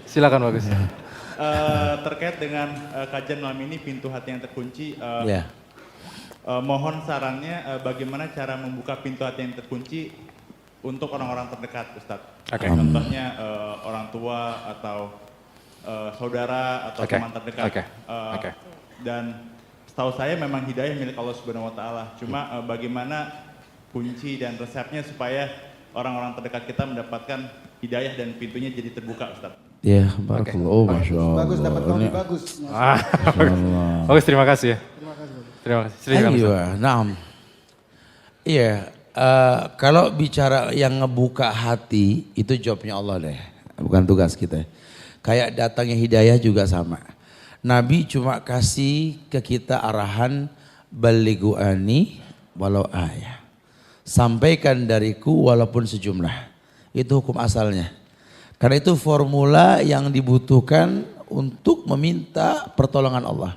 Silakan Bagus. Terkait dengan kajian malam ini pintu hati yang terkunci. Ya. Mohon sarannya bagaimana cara membuka pintu hati yang terkunci untuk orang-orang terdekat, Ustadz. Oke. Contohnya orang tua atau saudara atau teman terdekat. Oke. Dan setahu saya memang hidayah milik Allah Subhanahu Wa Taala. Cuma bagaimana kunci dan resepnya supaya orang-orang terdekat kita mendapatkan hidayah dan pintunya jadi terbuka, Ustaz. Ya, barakallah. Oh, Masya Allah. Bagus dapat kopi bagus. Bagus, terima kasih ya. Terima kasih. Terima kasih. Silakan, Ustaz. Iya, naam. Iya, kalau bicara yang ngebuka hati itu jawabnya Allah deh, bukan tugas kita. Kayak datangnya hidayah juga sama. Nabi cuma kasih ke kita arahan balighu ani walau ayah. Sampaikan dariku walaupun sejumlah. Itu hukum asalnya. Karena itu formula yang dibutuhkan untuk meminta pertolongan Allah.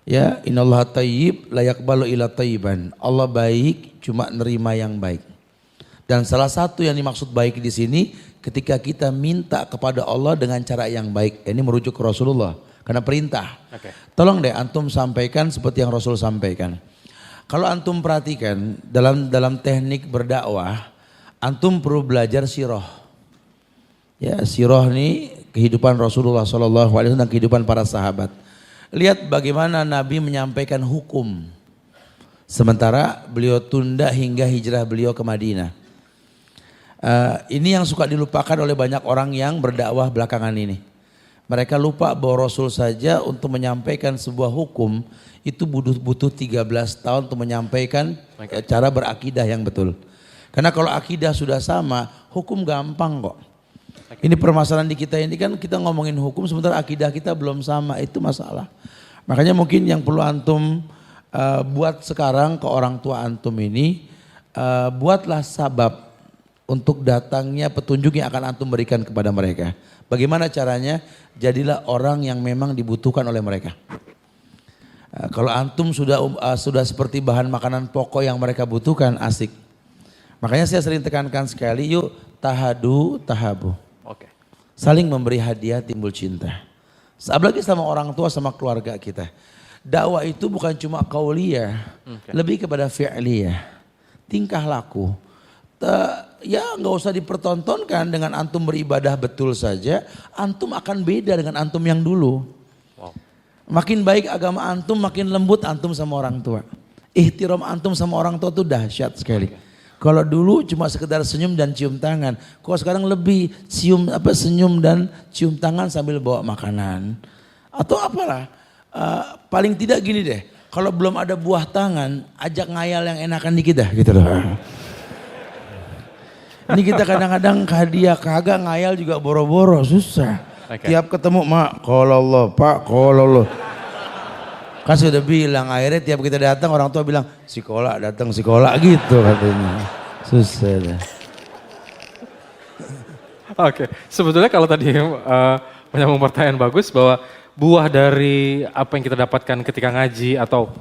Ya, innallaha thayyib la yaqbalu illa thayyiban. Allah baik, cuma nerima yang baik. Dan salah satu yang dimaksud baik di sini ketika kita minta kepada Allah dengan cara yang baik. Ini merujuk ke Rasulullah karena perintah. Tolong deh antum sampaikan seperti yang Rasul sampaikan. Kalau antum perhatikan dalam teknik berdakwah, antum perlu belajar sirah. Ya, sirah ini kehidupan Rasulullah SAW dan kehidupan para sahabat. Lihat bagaimana Nabi menyampaikan hukum. Sementara beliau tunda hingga hijrah beliau ke Madinah. Ini yang suka dilupakan oleh banyak orang yang berdakwah belakangan ini. Mereka lupa bahwa Rasul saja untuk menyampaikan sebuah hukum itu butuh 13 tahun untuk menyampaikan cara berakidah yang betul. Karena kalau akidah sudah sama, hukum gampang kok. Ini permasalahan di kita ini kan kita ngomongin hukum sementara akidah kita belum sama, itu masalah. Makanya mungkin yang perlu antum buat sekarang ke orang tua antum ini, buatlah sabab untuk datangnya petunjuk yang akan antum berikan kepada mereka. Bagaimana caranya? Jadilah orang yang memang dibutuhkan oleh mereka. Kalau antum sudah seperti bahan makanan pokok yang mereka butuhkan, asik. Makanya saya sering tekankan sekali, yuk tahadu tahabu. Oke. Saling memberi hadiah timbul cinta. Apalagi sama orang tua, sama keluarga kita. Dakwah itu bukan cuma qauliyah, lebih kepada fi'liyah. Tingkah laku. Ya nggak usah dipertontonkan dengan antum beribadah betul saja, antum akan beda dengan antum yang dulu. Wow. Makin baik agama antum, makin lembut antum sama orang tua. Ihtiram antum sama orang tua itu dahsyat sekali. Kalau dulu cuma sekedar senyum dan cium tangan, kalau sekarang lebih senyum dan cium tangan sambil bawa makanan. Atau apalah, paling tidak gini deh, kalau belum ada buah tangan, ajak ngayal yang enakan dikit dah gitu loh. Ini kita kadang-kadang hadiah kagak ngayal juga boro-boro, susah. Tiap ketemu mak, kalau Allah pak, kalau Allah. Kan sudah bilang, akhirnya tiap kita datang orang tua bilang, sekolah datang sekolah gitu katanya. Susah dah. Oke, sebetulnya kalau tadi menyambung pertanyaan bagus bahwa buah dari apa yang kita dapatkan ketika ngaji atau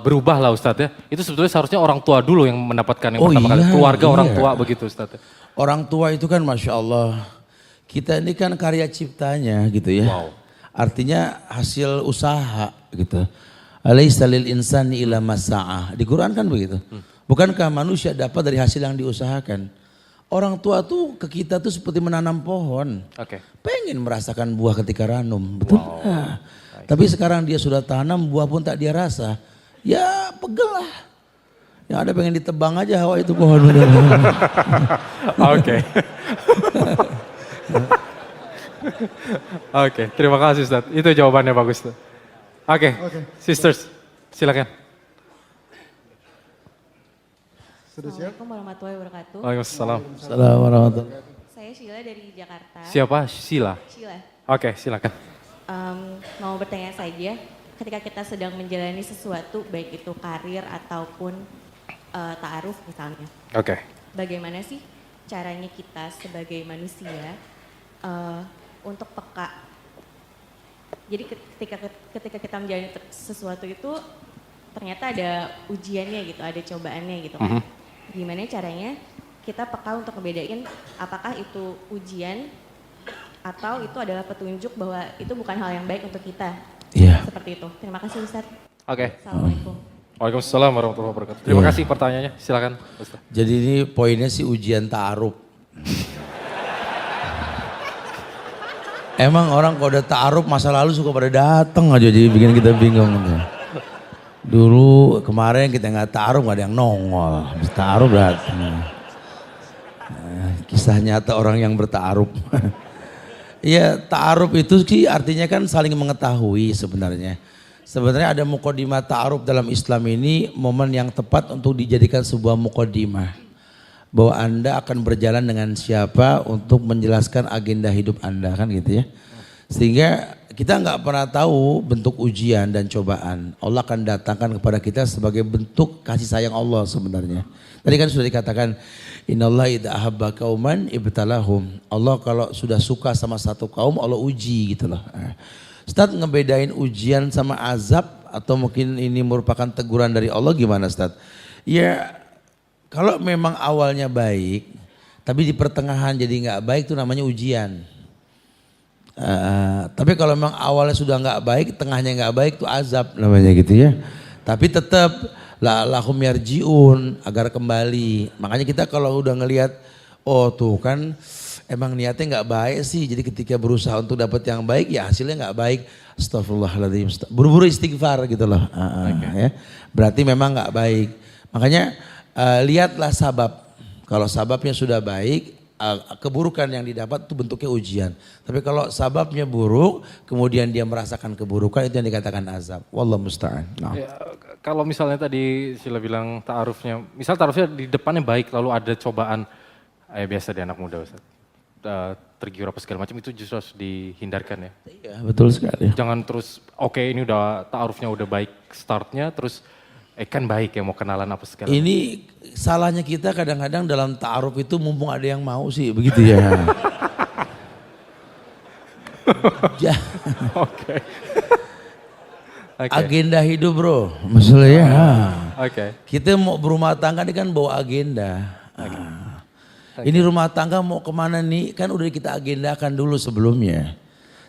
berubah lah Ustadz ya. Itu sebetulnya seharusnya orang tua dulu yang mendapatkan yang pertama kali. Keluarga orang tua begitu Ustadz. Orang tua itu kan Masya Allah. Kita ini kan karya ciptanya gitu ya. Wow. Artinya hasil usaha gitu. Alaisa lil insani illa masa'ah. Di Quran kan begitu. Bukankah manusia dapat dari hasil yang diusahakan? Orang tua tuh ke kita tuh seperti menanam pohon. Oke. Pengen merasakan buah ketika ranum. Betul. Wow. Nah, tapi sekarang dia sudah tanam, buah pun tak dia rasa. Ya pegel lah. Yang ada pengen ditebang aja hawa itu pohon. Oke. Oke, terima kasih Ustadz. Itu jawabannya bagus tuh. Oke, sisters, silakan. Assalamualaikum warahmatullahi wabarakatuh. Waalaikumsalam. Assalamualaikum warahmatullahi wabarakatuh. Saya Sheila dari Jakarta. Siapa? Sheila. Sheila. Oke, silakan. Mau bertanya saja, ketika kita sedang menjalani sesuatu, baik itu karir ataupun ta'aruf misalnya. Oke. Bagaimana sih caranya kita sebagai manusia untuk peka? Jadi ketika kita menjalani sesuatu itu ternyata ada ujiannya gitu, ada cobaannya gitu kan. Gimana caranya kita peka untuk ngebedain apakah itu ujian atau itu adalah petunjuk bahwa itu bukan hal yang baik untuk kita. Iya. Seperti itu. Terima kasih Ustadz. Oke. Assalamualaikum. Waalaikumsalam warahmatullahi wabarakatuh. Terima kasih pertanyaannya. Silakan Ustaz. Jadi ini poinnya sih ujian ta'aruf. Emang orang kalau udah ta'aruf masa lalu suka pada datang aja jadi bikin kita bingung. Dulu kemarin kita nggak ta'aruf nggak ada yang nongol. Habis ta'aruf datang. Kisah nyata orang yang berta'aruf. Iya, ta'aruf itu sih artinya kan saling mengetahui sebenarnya. Sebenarnya ada muqaddimah ta'aruf dalam Islam ini momen yang tepat untuk dijadikan sebuah muqaddimah. Bahwa Anda akan berjalan dengan siapa untuk menjelaskan agenda hidup Anda kan gitu ya. Sehingga kita nggak pernah tahu bentuk ujian dan cobaan. Allah akan datangkan kepada kita sebagai bentuk kasih sayang Allah sebenarnya. Tadi kan sudah dikatakan innallaha idza ahabba qauman ibtalahum. Allah kalau sudah suka sama satu kaum Allah uji gitu loh. Ustaz ngebedain ujian sama azab atau mungkin ini merupakan teguran dari Allah gimana Ustaz? Ya kalau memang awalnya baik tapi di pertengahan jadi nggak baik itu namanya ujian. Tapi kalau memang awalnya sudah nggak baik, tengahnya nggak baik itu azab namanya gitu ya. Tapi tetap lahum yarjiun agar kembali. Makanya kita kalau udah ngelihat oh tuh kan emang niatnya nggak baik sih. Jadi ketika berusaha untuk dapat yang baik ya hasilnya nggak baik. Astagfirullahaladzim. Buru-buru istighfar gitu loh. Ya. Berarti memang nggak baik. Makanya lihatlah sabab. Kalau sababnya sudah baik keburukan yang didapat itu bentuknya ujian. Tapi kalau sababnya buruk, kemudian dia merasakan keburukan, itu yang dikatakan azab. Wallahu musta'an. Nah. Ya, kalau misalnya tadi Sila bilang ta'arufnya, misal ta'arufnya di depannya baik, lalu ada cobaan, biasa di anak muda Ustaz, tergiur apa segala macam, itu justru harus dihindarkan ya. Iya, betul sekali. Jangan terus, oke, ini udah ta'arufnya udah baik startnya, terus kan baik ya mau kenalan apa segala macam. Ini salahnya kita kadang-kadang dalam ta'aruf itu mumpung ada yang mau sih, begitu ya. Oke. Agenda hidup bro, maksudnya. Oke. Kita mau berumah tangga ini kan bawa agenda. Ini rumah tangga mau kemana nih, kan udah kita agendakan dulu sebelumnya.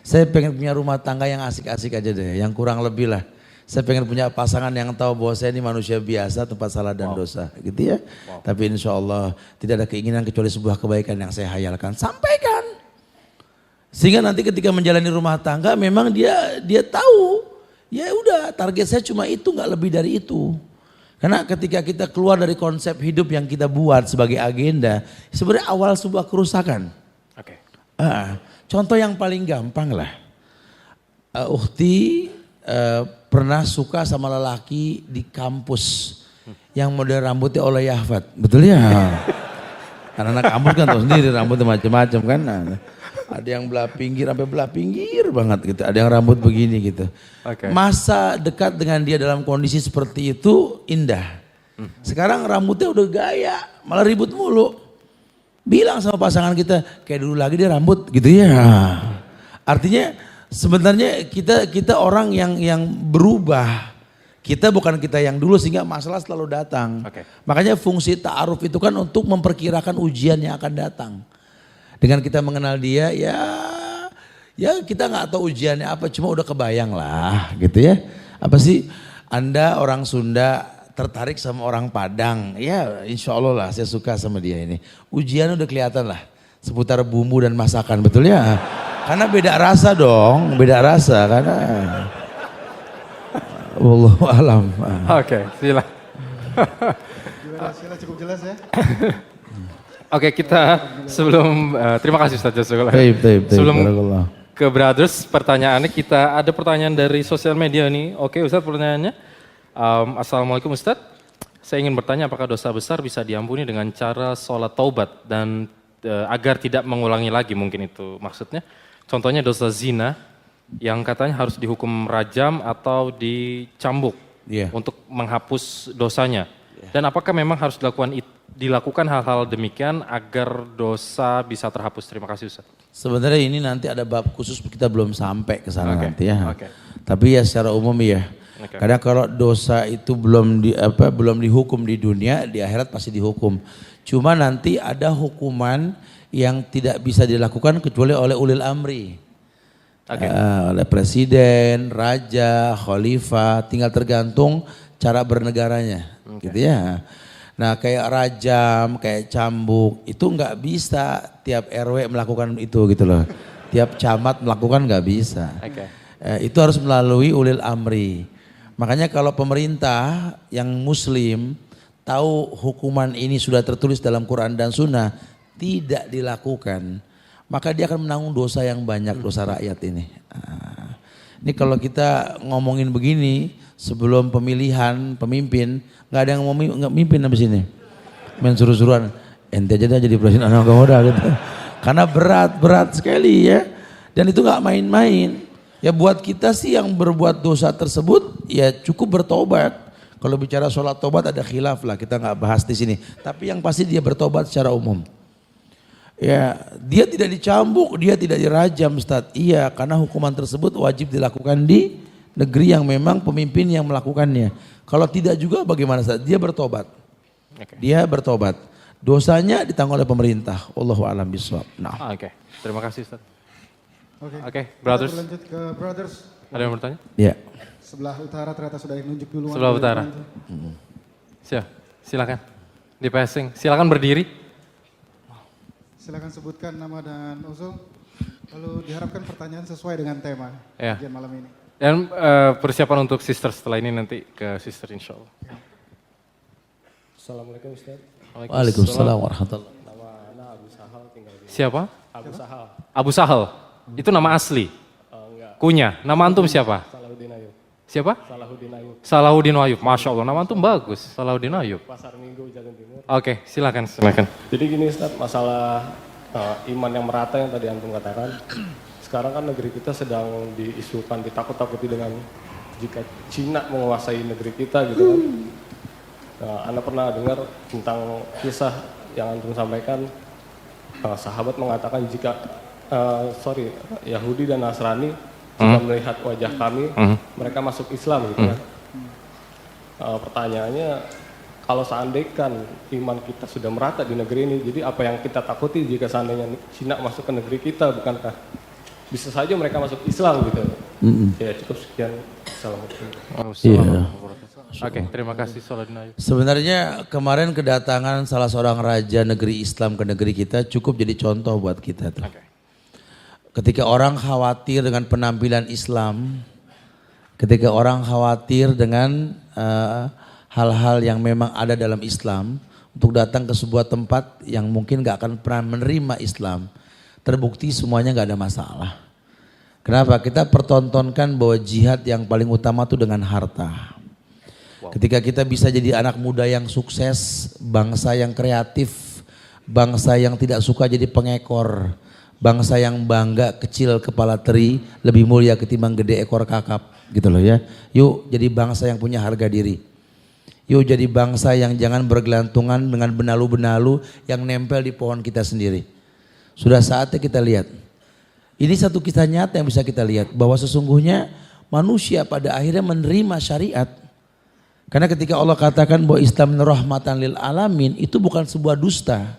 Saya pengen punya rumah tangga yang asik-asik aja deh, yang kurang lebih lah. Saya pengen punya pasangan yang tahu bahwa saya ini manusia biasa, tempat salah dan dosa, gitu ya. Tapi insya Allah tidak ada keinginan kecuali sebuah kebaikan yang saya hayalkan. Sampaikan. Sehingga nanti ketika menjalani rumah tangga memang dia tahu, ya udah target saya cuma itu, nggak lebih dari itu. Karena ketika kita keluar dari konsep hidup yang kita buat sebagai agenda, sebenarnya awal sebuah kerusakan. Oke. Contoh yang paling gampang lah, Ukhti pernah suka sama lelaki di kampus yang model rambutnya oleh Yahfat, betul ya? Anak-anak kampus kan tahu sendiri rambutnya macam-macam kan. Ada yang belah pinggir sampai belah pinggir banget gitu, ada yang rambut begini gitu. Okay. Masa dekat dengan dia dalam kondisi seperti itu indah. Sekarang rambutnya udah gaya, malah ribut mulu. Bilang sama pasangan kita, kayak dulu lagi dia rambut gitu ya. Artinya sebenarnya kita orang yang berubah. Kita bukan kita yang dulu sehingga masalah selalu datang. Okay. Makanya fungsi ta'aruf itu kan untuk memperkirakan ujian yang akan datang. Dengan kita mengenal dia ya kita nggak tahu ujiannya apa, cuma udah kebayang lah gitu ya. Apa sih Anda orang Sunda tertarik sama orang Padang, ya insya Allah lah saya suka sama dia ini. Ujian udah kelihatan lah seputar bumbu dan masakan, betul ya? Karena beda rasa dong, beda rasa karena wallahu alam. Oke, Sila. Gimana Sila, cukup jelas ya? Oke, kita sebelum terima kasih Ustaz Jazakallah. Sebelum Barakallah. ke Brothers, pertanyaannya ada pertanyaan dari sosial media nih. Oke Ustaz, pertanyaannya. Assalamualaikum Ustaz. Saya ingin bertanya apakah dosa besar bisa diampuni dengan cara sholat taubat dan agar tidak mengulangi lagi, mungkin itu maksudnya. Contohnya dosa zina yang katanya harus dihukum rajam atau dicambuk untuk menghapus dosanya. Dan apakah memang harus dilakukan hal-hal demikian agar dosa bisa terhapus? Terima kasih Ustaz. Sebenarnya ini nanti ada bab khusus, kita belum sampai ke sana nanti ya. Okay. Tapi ya secara umum ya. Okay. Kadang kalau dosa itu belum dihukum di dunia, di akhirat pasti dihukum. Cuma nanti ada hukuman yang tidak bisa dilakukan kecuali oleh ulil amri. Okay. Oleh presiden, raja, khalifah, tinggal tergantung cara bernegaranya. Okay. Gitu ya. Nah kayak rajam, kayak cambuk, itu nggak bisa tiap RW melakukan itu gitu loh. Tiap camat melakukan nggak bisa. Okay. Itu harus melalui ulil amri. Makanya kalau pemerintah yang muslim tahu hukuman ini sudah tertulis dalam Quran dan Sunnah, tidak dilakukan, maka dia akan menanggung dosa yang banyak, dosa rakyat ini. Ini kalau kita ngomongin begini sebelum pemilihan pemimpin, nggak ada yang mau mimpin habis ini. Main suruh-suruan, ente aja dah jadi presiden anak muda gitu. Karena berat sekali ya. Dan itu nggak main-main. Ya buat kita sih yang berbuat dosa tersebut ya cukup bertobat. Kalau bicara sholat tobat ada khilaf lah, kita nggak bahas di sini. Tapi yang pasti dia bertobat secara umum. Ya, dia tidak dicambuk, dia tidak dirajam Ustaz. Iya, karena hukuman tersebut wajib dilakukan di negeri yang memang pemimpin yang melakukannya. Kalau tidak juga bagaimana Ustaz? Dia bertobat. Okay. Dia bertobat. Dosanya ditanggung oleh pemerintah. Wallahu a'lam bishawab. Nah. Oke. Terima kasih Ustaz. Oke, Brothers. kita berlanjut ke Brothers. Ada yang bertanya? Ya. Sebelah utara ternyata sudah nunjuk duluan. Sebelah utara. Silakan. Di passing. Silakan berdiri. Silakan sebutkan nama dan usul. Lalu diharapkan pertanyaan sesuai dengan tema kajian malam ini. Dan persiapan untuk sister setelah ini nanti ke sister insya Allah. Assalamualaikum Ustaz. Waalaikumsalam warahmatullahi wabarakatuh. Nama Abu Sahal tinggal di Siapa? Abu Sahal. Abu Sahal. Itu nama asli. Enggak, Kunya. Nama antum siapa? Salahuddin Ayub. Siapa? Salahuddin Ayub. Salahuddin Ayub. Masya Allah, nama antum bagus. Salahuddin Ayub. Pasar Minggu Jalan Timur. Oke, silakan. Jadi gini Ustaz, masalah iman yang merata yang tadi antum katakan. Sekarang kan negeri kita sedang diisukan, ditakut-takuti dengan jika Cina menguasai negeri kita gitu kan. Anda pernah dengar tentang kisah yang antum sampaikan, sahabat mengatakan jika Yahudi dan Nasrani jika melihat wajah kami, mereka masuk Islam gitu kan. Pertanyaannya, kalau seandainya iman kita sudah merata di negeri ini, jadi apa yang kita takuti jika seandainya Cina masuk ke negeri kita, bukankah bisa saja mereka masuk Islam gitu? Ya cukup sekian. Assalamualaikum. Oke, terima kasih Salahuddin Ayub. Sebenarnya kemarin kedatangan salah seorang raja negeri Islam ke negeri kita cukup jadi contoh buat kita tuh. Oke. Ketika orang khawatir dengan penampilan Islam, ketika orang khawatir dengan hal-hal yang memang ada dalam Islam, untuk datang ke sebuah tempat yang mungkin gak akan pernah menerima Islam, terbukti semuanya gak ada masalah. Kenapa? Kita pertontonkan bahwa jihad yang paling utama itu dengan harta. Ketika kita bisa jadi anak muda yang sukses, bangsa yang kreatif, bangsa yang tidak suka jadi pengekor, bangsa yang bangga kecil kepala teri lebih mulia ketimbang gede ekor kakap gitu loh ya. Yuk jadi bangsa yang punya harga diri. Yuk jadi bangsa yang jangan bergelantungan dengan benalu-benalu yang nempel di pohon kita sendiri. Sudah saatnya kita lihat. Ini satu kisah nyata yang bisa kita lihat bahwa sesungguhnya manusia pada akhirnya menerima syariat. Karena ketika Allah katakan bahwa Islam rahmatan lil alamin itu bukan sebuah dusta.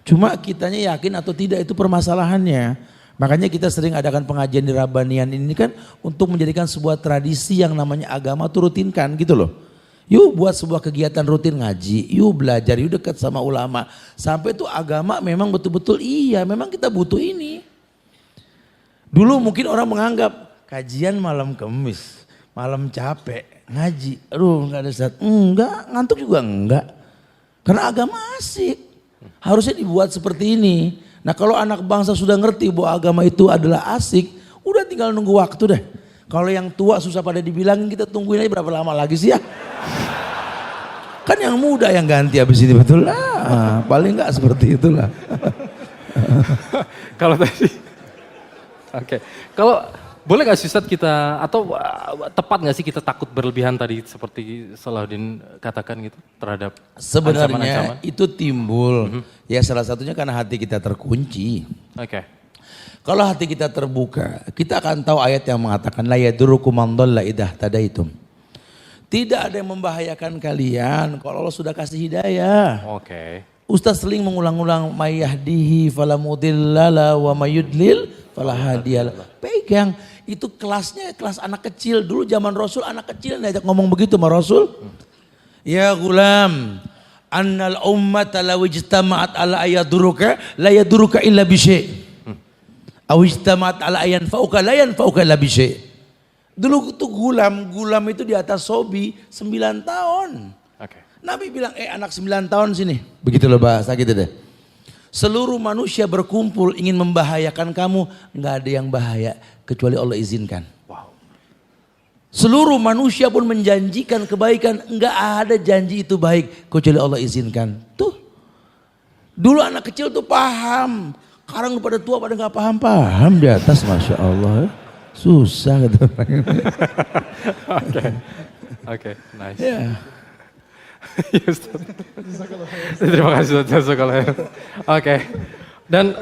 Cuma kitanya yakin atau tidak itu permasalahannya. Makanya kita sering adakan pengajian di Rabbanian ini kan untuk menjadikan sebuah tradisi yang namanya agama itu rutinkan gitu loh. Yuk buat sebuah kegiatan rutin ngaji, yuk belajar, yuk dekat sama ulama. Sampai tuh agama memang betul-betul iya memang kita butuh ini. Dulu mungkin orang menganggap kajian malam Kamis, malam capek, ngaji, aduh enggak ada saat, enggak, ngantuk juga enggak. Karena agama asik, harusnya dibuat seperti ini. Nah kalau anak bangsa sudah ngerti bahwa agama itu adalah asik, udah tinggal nunggu waktu deh. Kalau yang tua susah pada dibilangin, kita tungguin aja berapa lama lagi sih ya. Kan yang muda yang ganti habis ini betul lah, paling enggak seperti itulah. Kalau tadi, oke. Kalau boleh gak sih Ustadz kita, atau tepat gak sih kita takut berlebihan tadi seperti Salahuddin katakan gitu terhadap sebenarnya ancaman-ancaman? Itu timbul, ya salah satunya karena hati kita terkunci. Oke. Kalau hati kita terbuka, kita akan tahu ayat yang mengatakan la yadurukum man dhalla idza tadaitum. Tidak ada yang membahayakan kalian kalau Allah sudah kasih hidayah. Oke. Ustaz seling mengulang-ulang mayyahdihi falamudillala wa mayyudlil falahadiyalah. Pegang, itu kelasnya kelas anak kecil. Dulu zaman Rasul anak kecil diajak ngomong begitu sama Rasul. Ya gulam, annal ummata law ijtama'at ala ayaduruka la yaduruka illa bi syai'. Aw ijtama'at ala ayanfa'uka la yanfa'uka illa bi syai'. Dulu itu gulam itu di atas sobi 9 tahun. Oke. Nabi bilang, anak 9 tahun sini. Begitu loh bahasa gitu deh. Seluruh manusia berkumpul ingin membahayakan kamu. Enggak ada yang bahaya kecuali Allah izinkan. Wow. Seluruh manusia pun menjanjikan kebaikan. Enggak ada janji itu baik kecuali Allah izinkan. Tuh. Dulu anak kecil tuh paham. Sekarang pada tua pada gak paham di atas, Masya Allah. Susah gitu. Oke, nice. Ya. Ya, Ustaz. Terima kasih Ustaz. Oke. Dan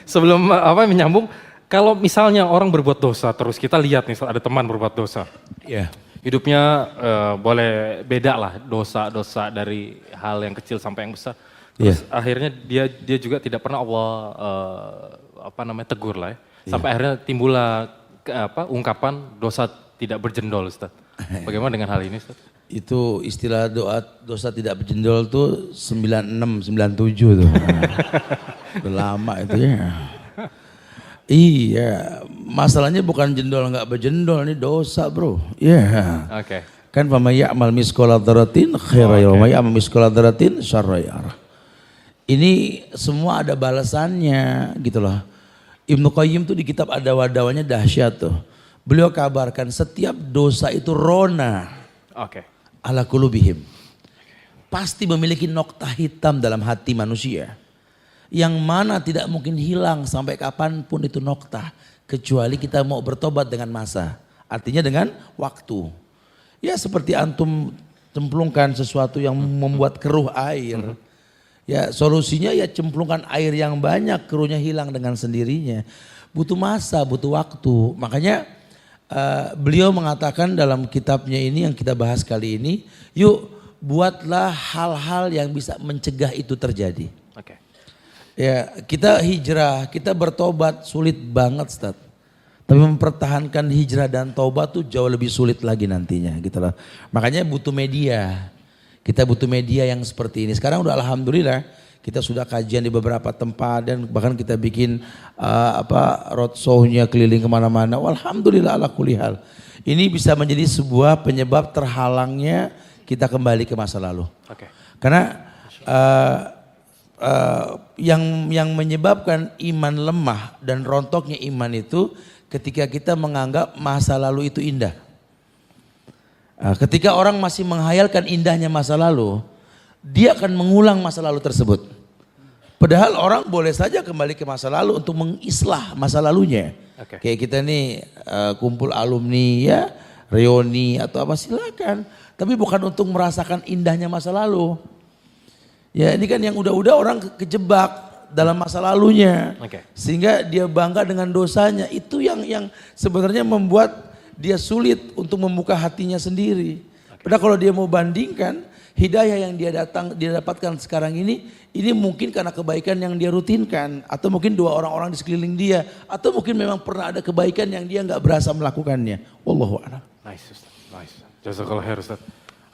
sebelum menyambung, kalau misalnya orang berbuat dosa terus kita lihat nih ada teman berbuat dosa. Ya. Hidupnya boleh beda lah dosa-dosa dari hal yang kecil sampai yang besar. Terus akhirnya dia juga tidak pernah Allah tegur lah ya. Sampai akhirnya timbullah ungkapan dosa tidak berjendol, Ustaz. Bagaimana dengan hal ini, Ustaz? Itu istilah dosa tidak berjendol tuh 96, 97 tuh. Udah lama itu ya. Iya, masalahnya bukan jendol nggak berjendol, ini dosa bro. Iya. Oke. Kan faman ya'mal misqala dzarratin khairan yarah wa ya'mal misqala dzarratin syarran yarah. Ini semua ada balasannya gitu loh. Ibnu Qayyim tuh di kitab Ad-Dawa-Dawanya dahsyat tuh. Beliau kabarkan setiap dosa itu rona Oke. ala qulubihim. Pasti memiliki nokta hitam dalam hati manusia. Yang mana tidak mungkin hilang sampai kapanpun itu nokta. Kecuali kita mau bertobat dengan masa. Artinya dengan waktu. Ya seperti antum cemplungkan sesuatu yang membuat keruh air. Ya solusinya ya cemplungkan air yang banyak, keruhnya hilang dengan sendirinya. Butuh masa, butuh waktu. Makanya beliau mengatakan dalam kitabnya ini yang kita bahas kali ini, yuk buatlah hal-hal yang bisa mencegah itu terjadi. Oke. Ya kita hijrah, kita bertobat sulit banget Ustaz. Tapi mempertahankan hijrah dan taubat tuh jauh lebih sulit lagi nantinya gitu loh. Makanya butuh media. Kita butuh media yang seperti ini. Sekarang udah alhamdulillah kita sudah kajian di beberapa tempat dan bahkan kita bikin roadshow-nya keliling kemana-mana. Alhamdulillah ala kulli hal. Ini bisa menjadi sebuah penyebab terhalangnya kita kembali ke masa lalu. Oke. Karena yang menyebabkan iman lemah dan rontoknya iman itu ketika kita menganggap masa lalu itu indah. Ketika orang masih menghayalkan indahnya masa lalu, dia akan mengulang masa lalu tersebut. Padahal orang boleh saja kembali ke masa lalu untuk mengislah masa lalunya. Oke. Kayak kita nih kumpul alumni ya, reuni atau apa silakan. Tapi bukan untuk merasakan indahnya masa lalu. Ya ini kan yang udah-udah orang kejebak dalam masa lalunya. Oke. Sehingga dia bangga dengan dosanya. Itu yang sebenarnya membuat dia sulit untuk membuka hatinya sendiri. Padahal kalau dia mau bandingkan, hidayah yang dia dapatkan sekarang ini mungkin karena kebaikan yang dia rutinkan. Atau mungkin dua orang-orang di sekeliling dia. Atau mungkin memang pernah ada kebaikan yang dia nggak berasa melakukannya. Wallahu a'lam. Nice Ustaz. Nice. Jazakallah khair Ustaz.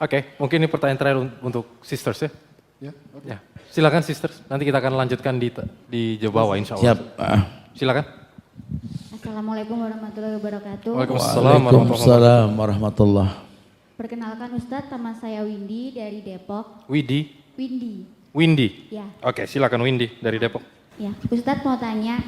Oke, mungkin ini pertanyaan terakhir untuk sisters ya. Ya, oke. Ya, silakan sisters. Nanti kita akan lanjutkan di bawah insya Allah. Siap. Silakan. Assalamualaikum warahmatullahi wabarakatuh. Waalaikumsalam warahmatullahi. Perkenalkan Ustadz, nama saya Windy dari Depok. Widi. Windy. Ya. Ya, Oke, silakan Windy dari Depok. ya. Ustadz mau tanya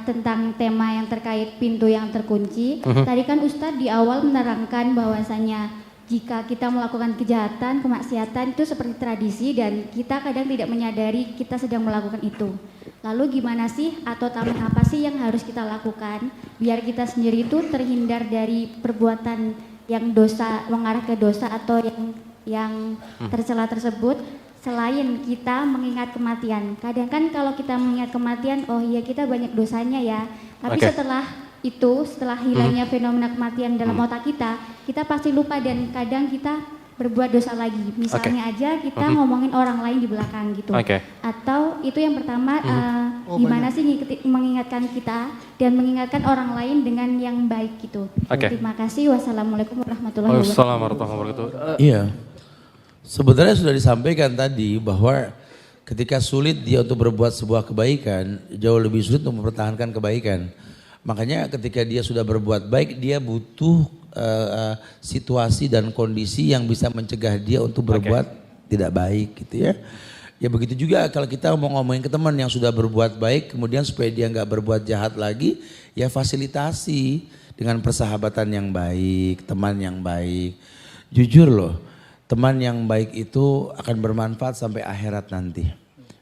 tentang tema yang terkait pintu yang terkunci. Tadi kan Ustadz di awal menerangkan bahwasanya jika kita melakukan kejahatan, kemaksiatan itu seperti tradisi dan kita kadang tidak menyadari kita sedang melakukan itu. Lalu gimana sih atau tameng apa sih yang harus kita lakukan biar kita sendiri itu terhindar dari perbuatan yang dosa, mengarah ke dosa atau yang tercela tersebut selain kita mengingat kematian. Kadang kan kalau kita mengingat kematian, oh iya kita banyak dosanya ya. Tapi setelah hilangnya fenomena kematian dalam otak kita pasti lupa dan kadang kita berbuat dosa lagi. Misalnya aja kita ngomongin orang lain di belakang gitu. Atau itu yang pertama gimana sih mengingatkan kita dan mengingatkan orang lain dengan yang baik gitu. Terima kasih. Wassalamualaikum warahmatullahi wabarakatuh. Waalaikumsalam warahmatullahi wabarakatuh. Iya. Sebenarnya sudah disampaikan tadi bahwa ketika sulit dia untuk berbuat sebuah kebaikan, jauh lebih sulit untuk mempertahankan kebaikan. Makanya ketika dia sudah berbuat baik, dia butuh situasi dan kondisi yang bisa mencegah dia untuk berbuat tidak baik gitu ya. Ya begitu juga kalau kita mau ngomongin ke teman yang sudah berbuat baik, kemudian supaya dia nggak berbuat jahat lagi, ya fasilitasi dengan persahabatan yang baik, teman yang baik. Jujur loh, teman yang baik itu akan bermanfaat sampai akhirat nanti.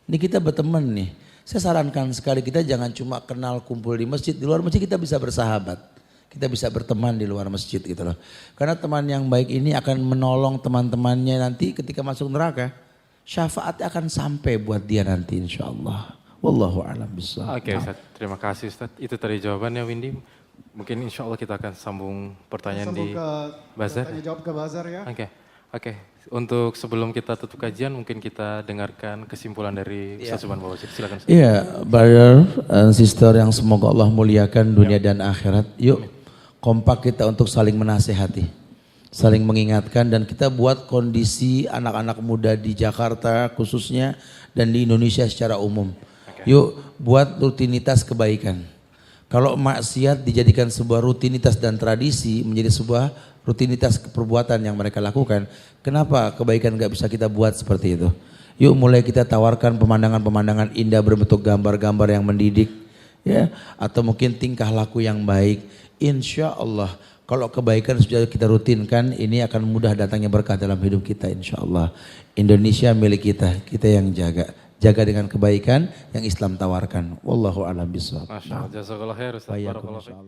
Ini kita berteman nih. Saya sarankan sekali kita jangan cuma kenal kumpul di masjid, di luar masjid kita bisa bersahabat. Kita bisa berteman di luar masjid gitu loh. Karena teman yang baik ini akan menolong teman-temannya nanti ketika masuk neraka. Syafaatnya akan sampai buat dia nanti insya Allah. Wallahu a'lam bishawab. Oke Ustaz, terima kasih Ustaz. Itu tadi jawabannya Windy. Mungkin insya Allah kita akan sambung pertanyaan di Bazar. Tanya jawab ke Bazar ya. Oke. Untuk sebelum kita tutup kajian mungkin kita dengarkan kesimpulan dari Ustaz Subhan Bawazir. Silakan Ustaz. Iya, brother and sister yang semoga Allah muliakan dunia dan akhirat. Yuk kompak kita untuk saling menasehati, saling mengingatkan dan kita buat kondisi anak-anak muda di Jakarta khususnya dan di Indonesia secara umum. Yuk buat rutinitas kebaikan. Kalau maksiat dijadikan sebuah rutinitas dan tradisi menjadi sebuah rutinitas perbuatan yang mereka lakukan, kenapa kebaikan gak bisa kita buat seperti itu? Yuk mulai kita tawarkan pemandangan-pemandangan indah berbentuk gambar-gambar yang mendidik, ya, atau mungkin tingkah laku yang baik. Insya Allah kalau kebaikan sudah kita rutinkan, ini akan mudah datangnya berkah dalam hidup kita insya Allah. Indonesia milik kita, kita yang jaga. Jaga dengan kebaikan yang Islam tawarkan. Wallahu a'lam bishawab. Masya Allah, jazakallah khair Ustaz. Barakallahu fiik.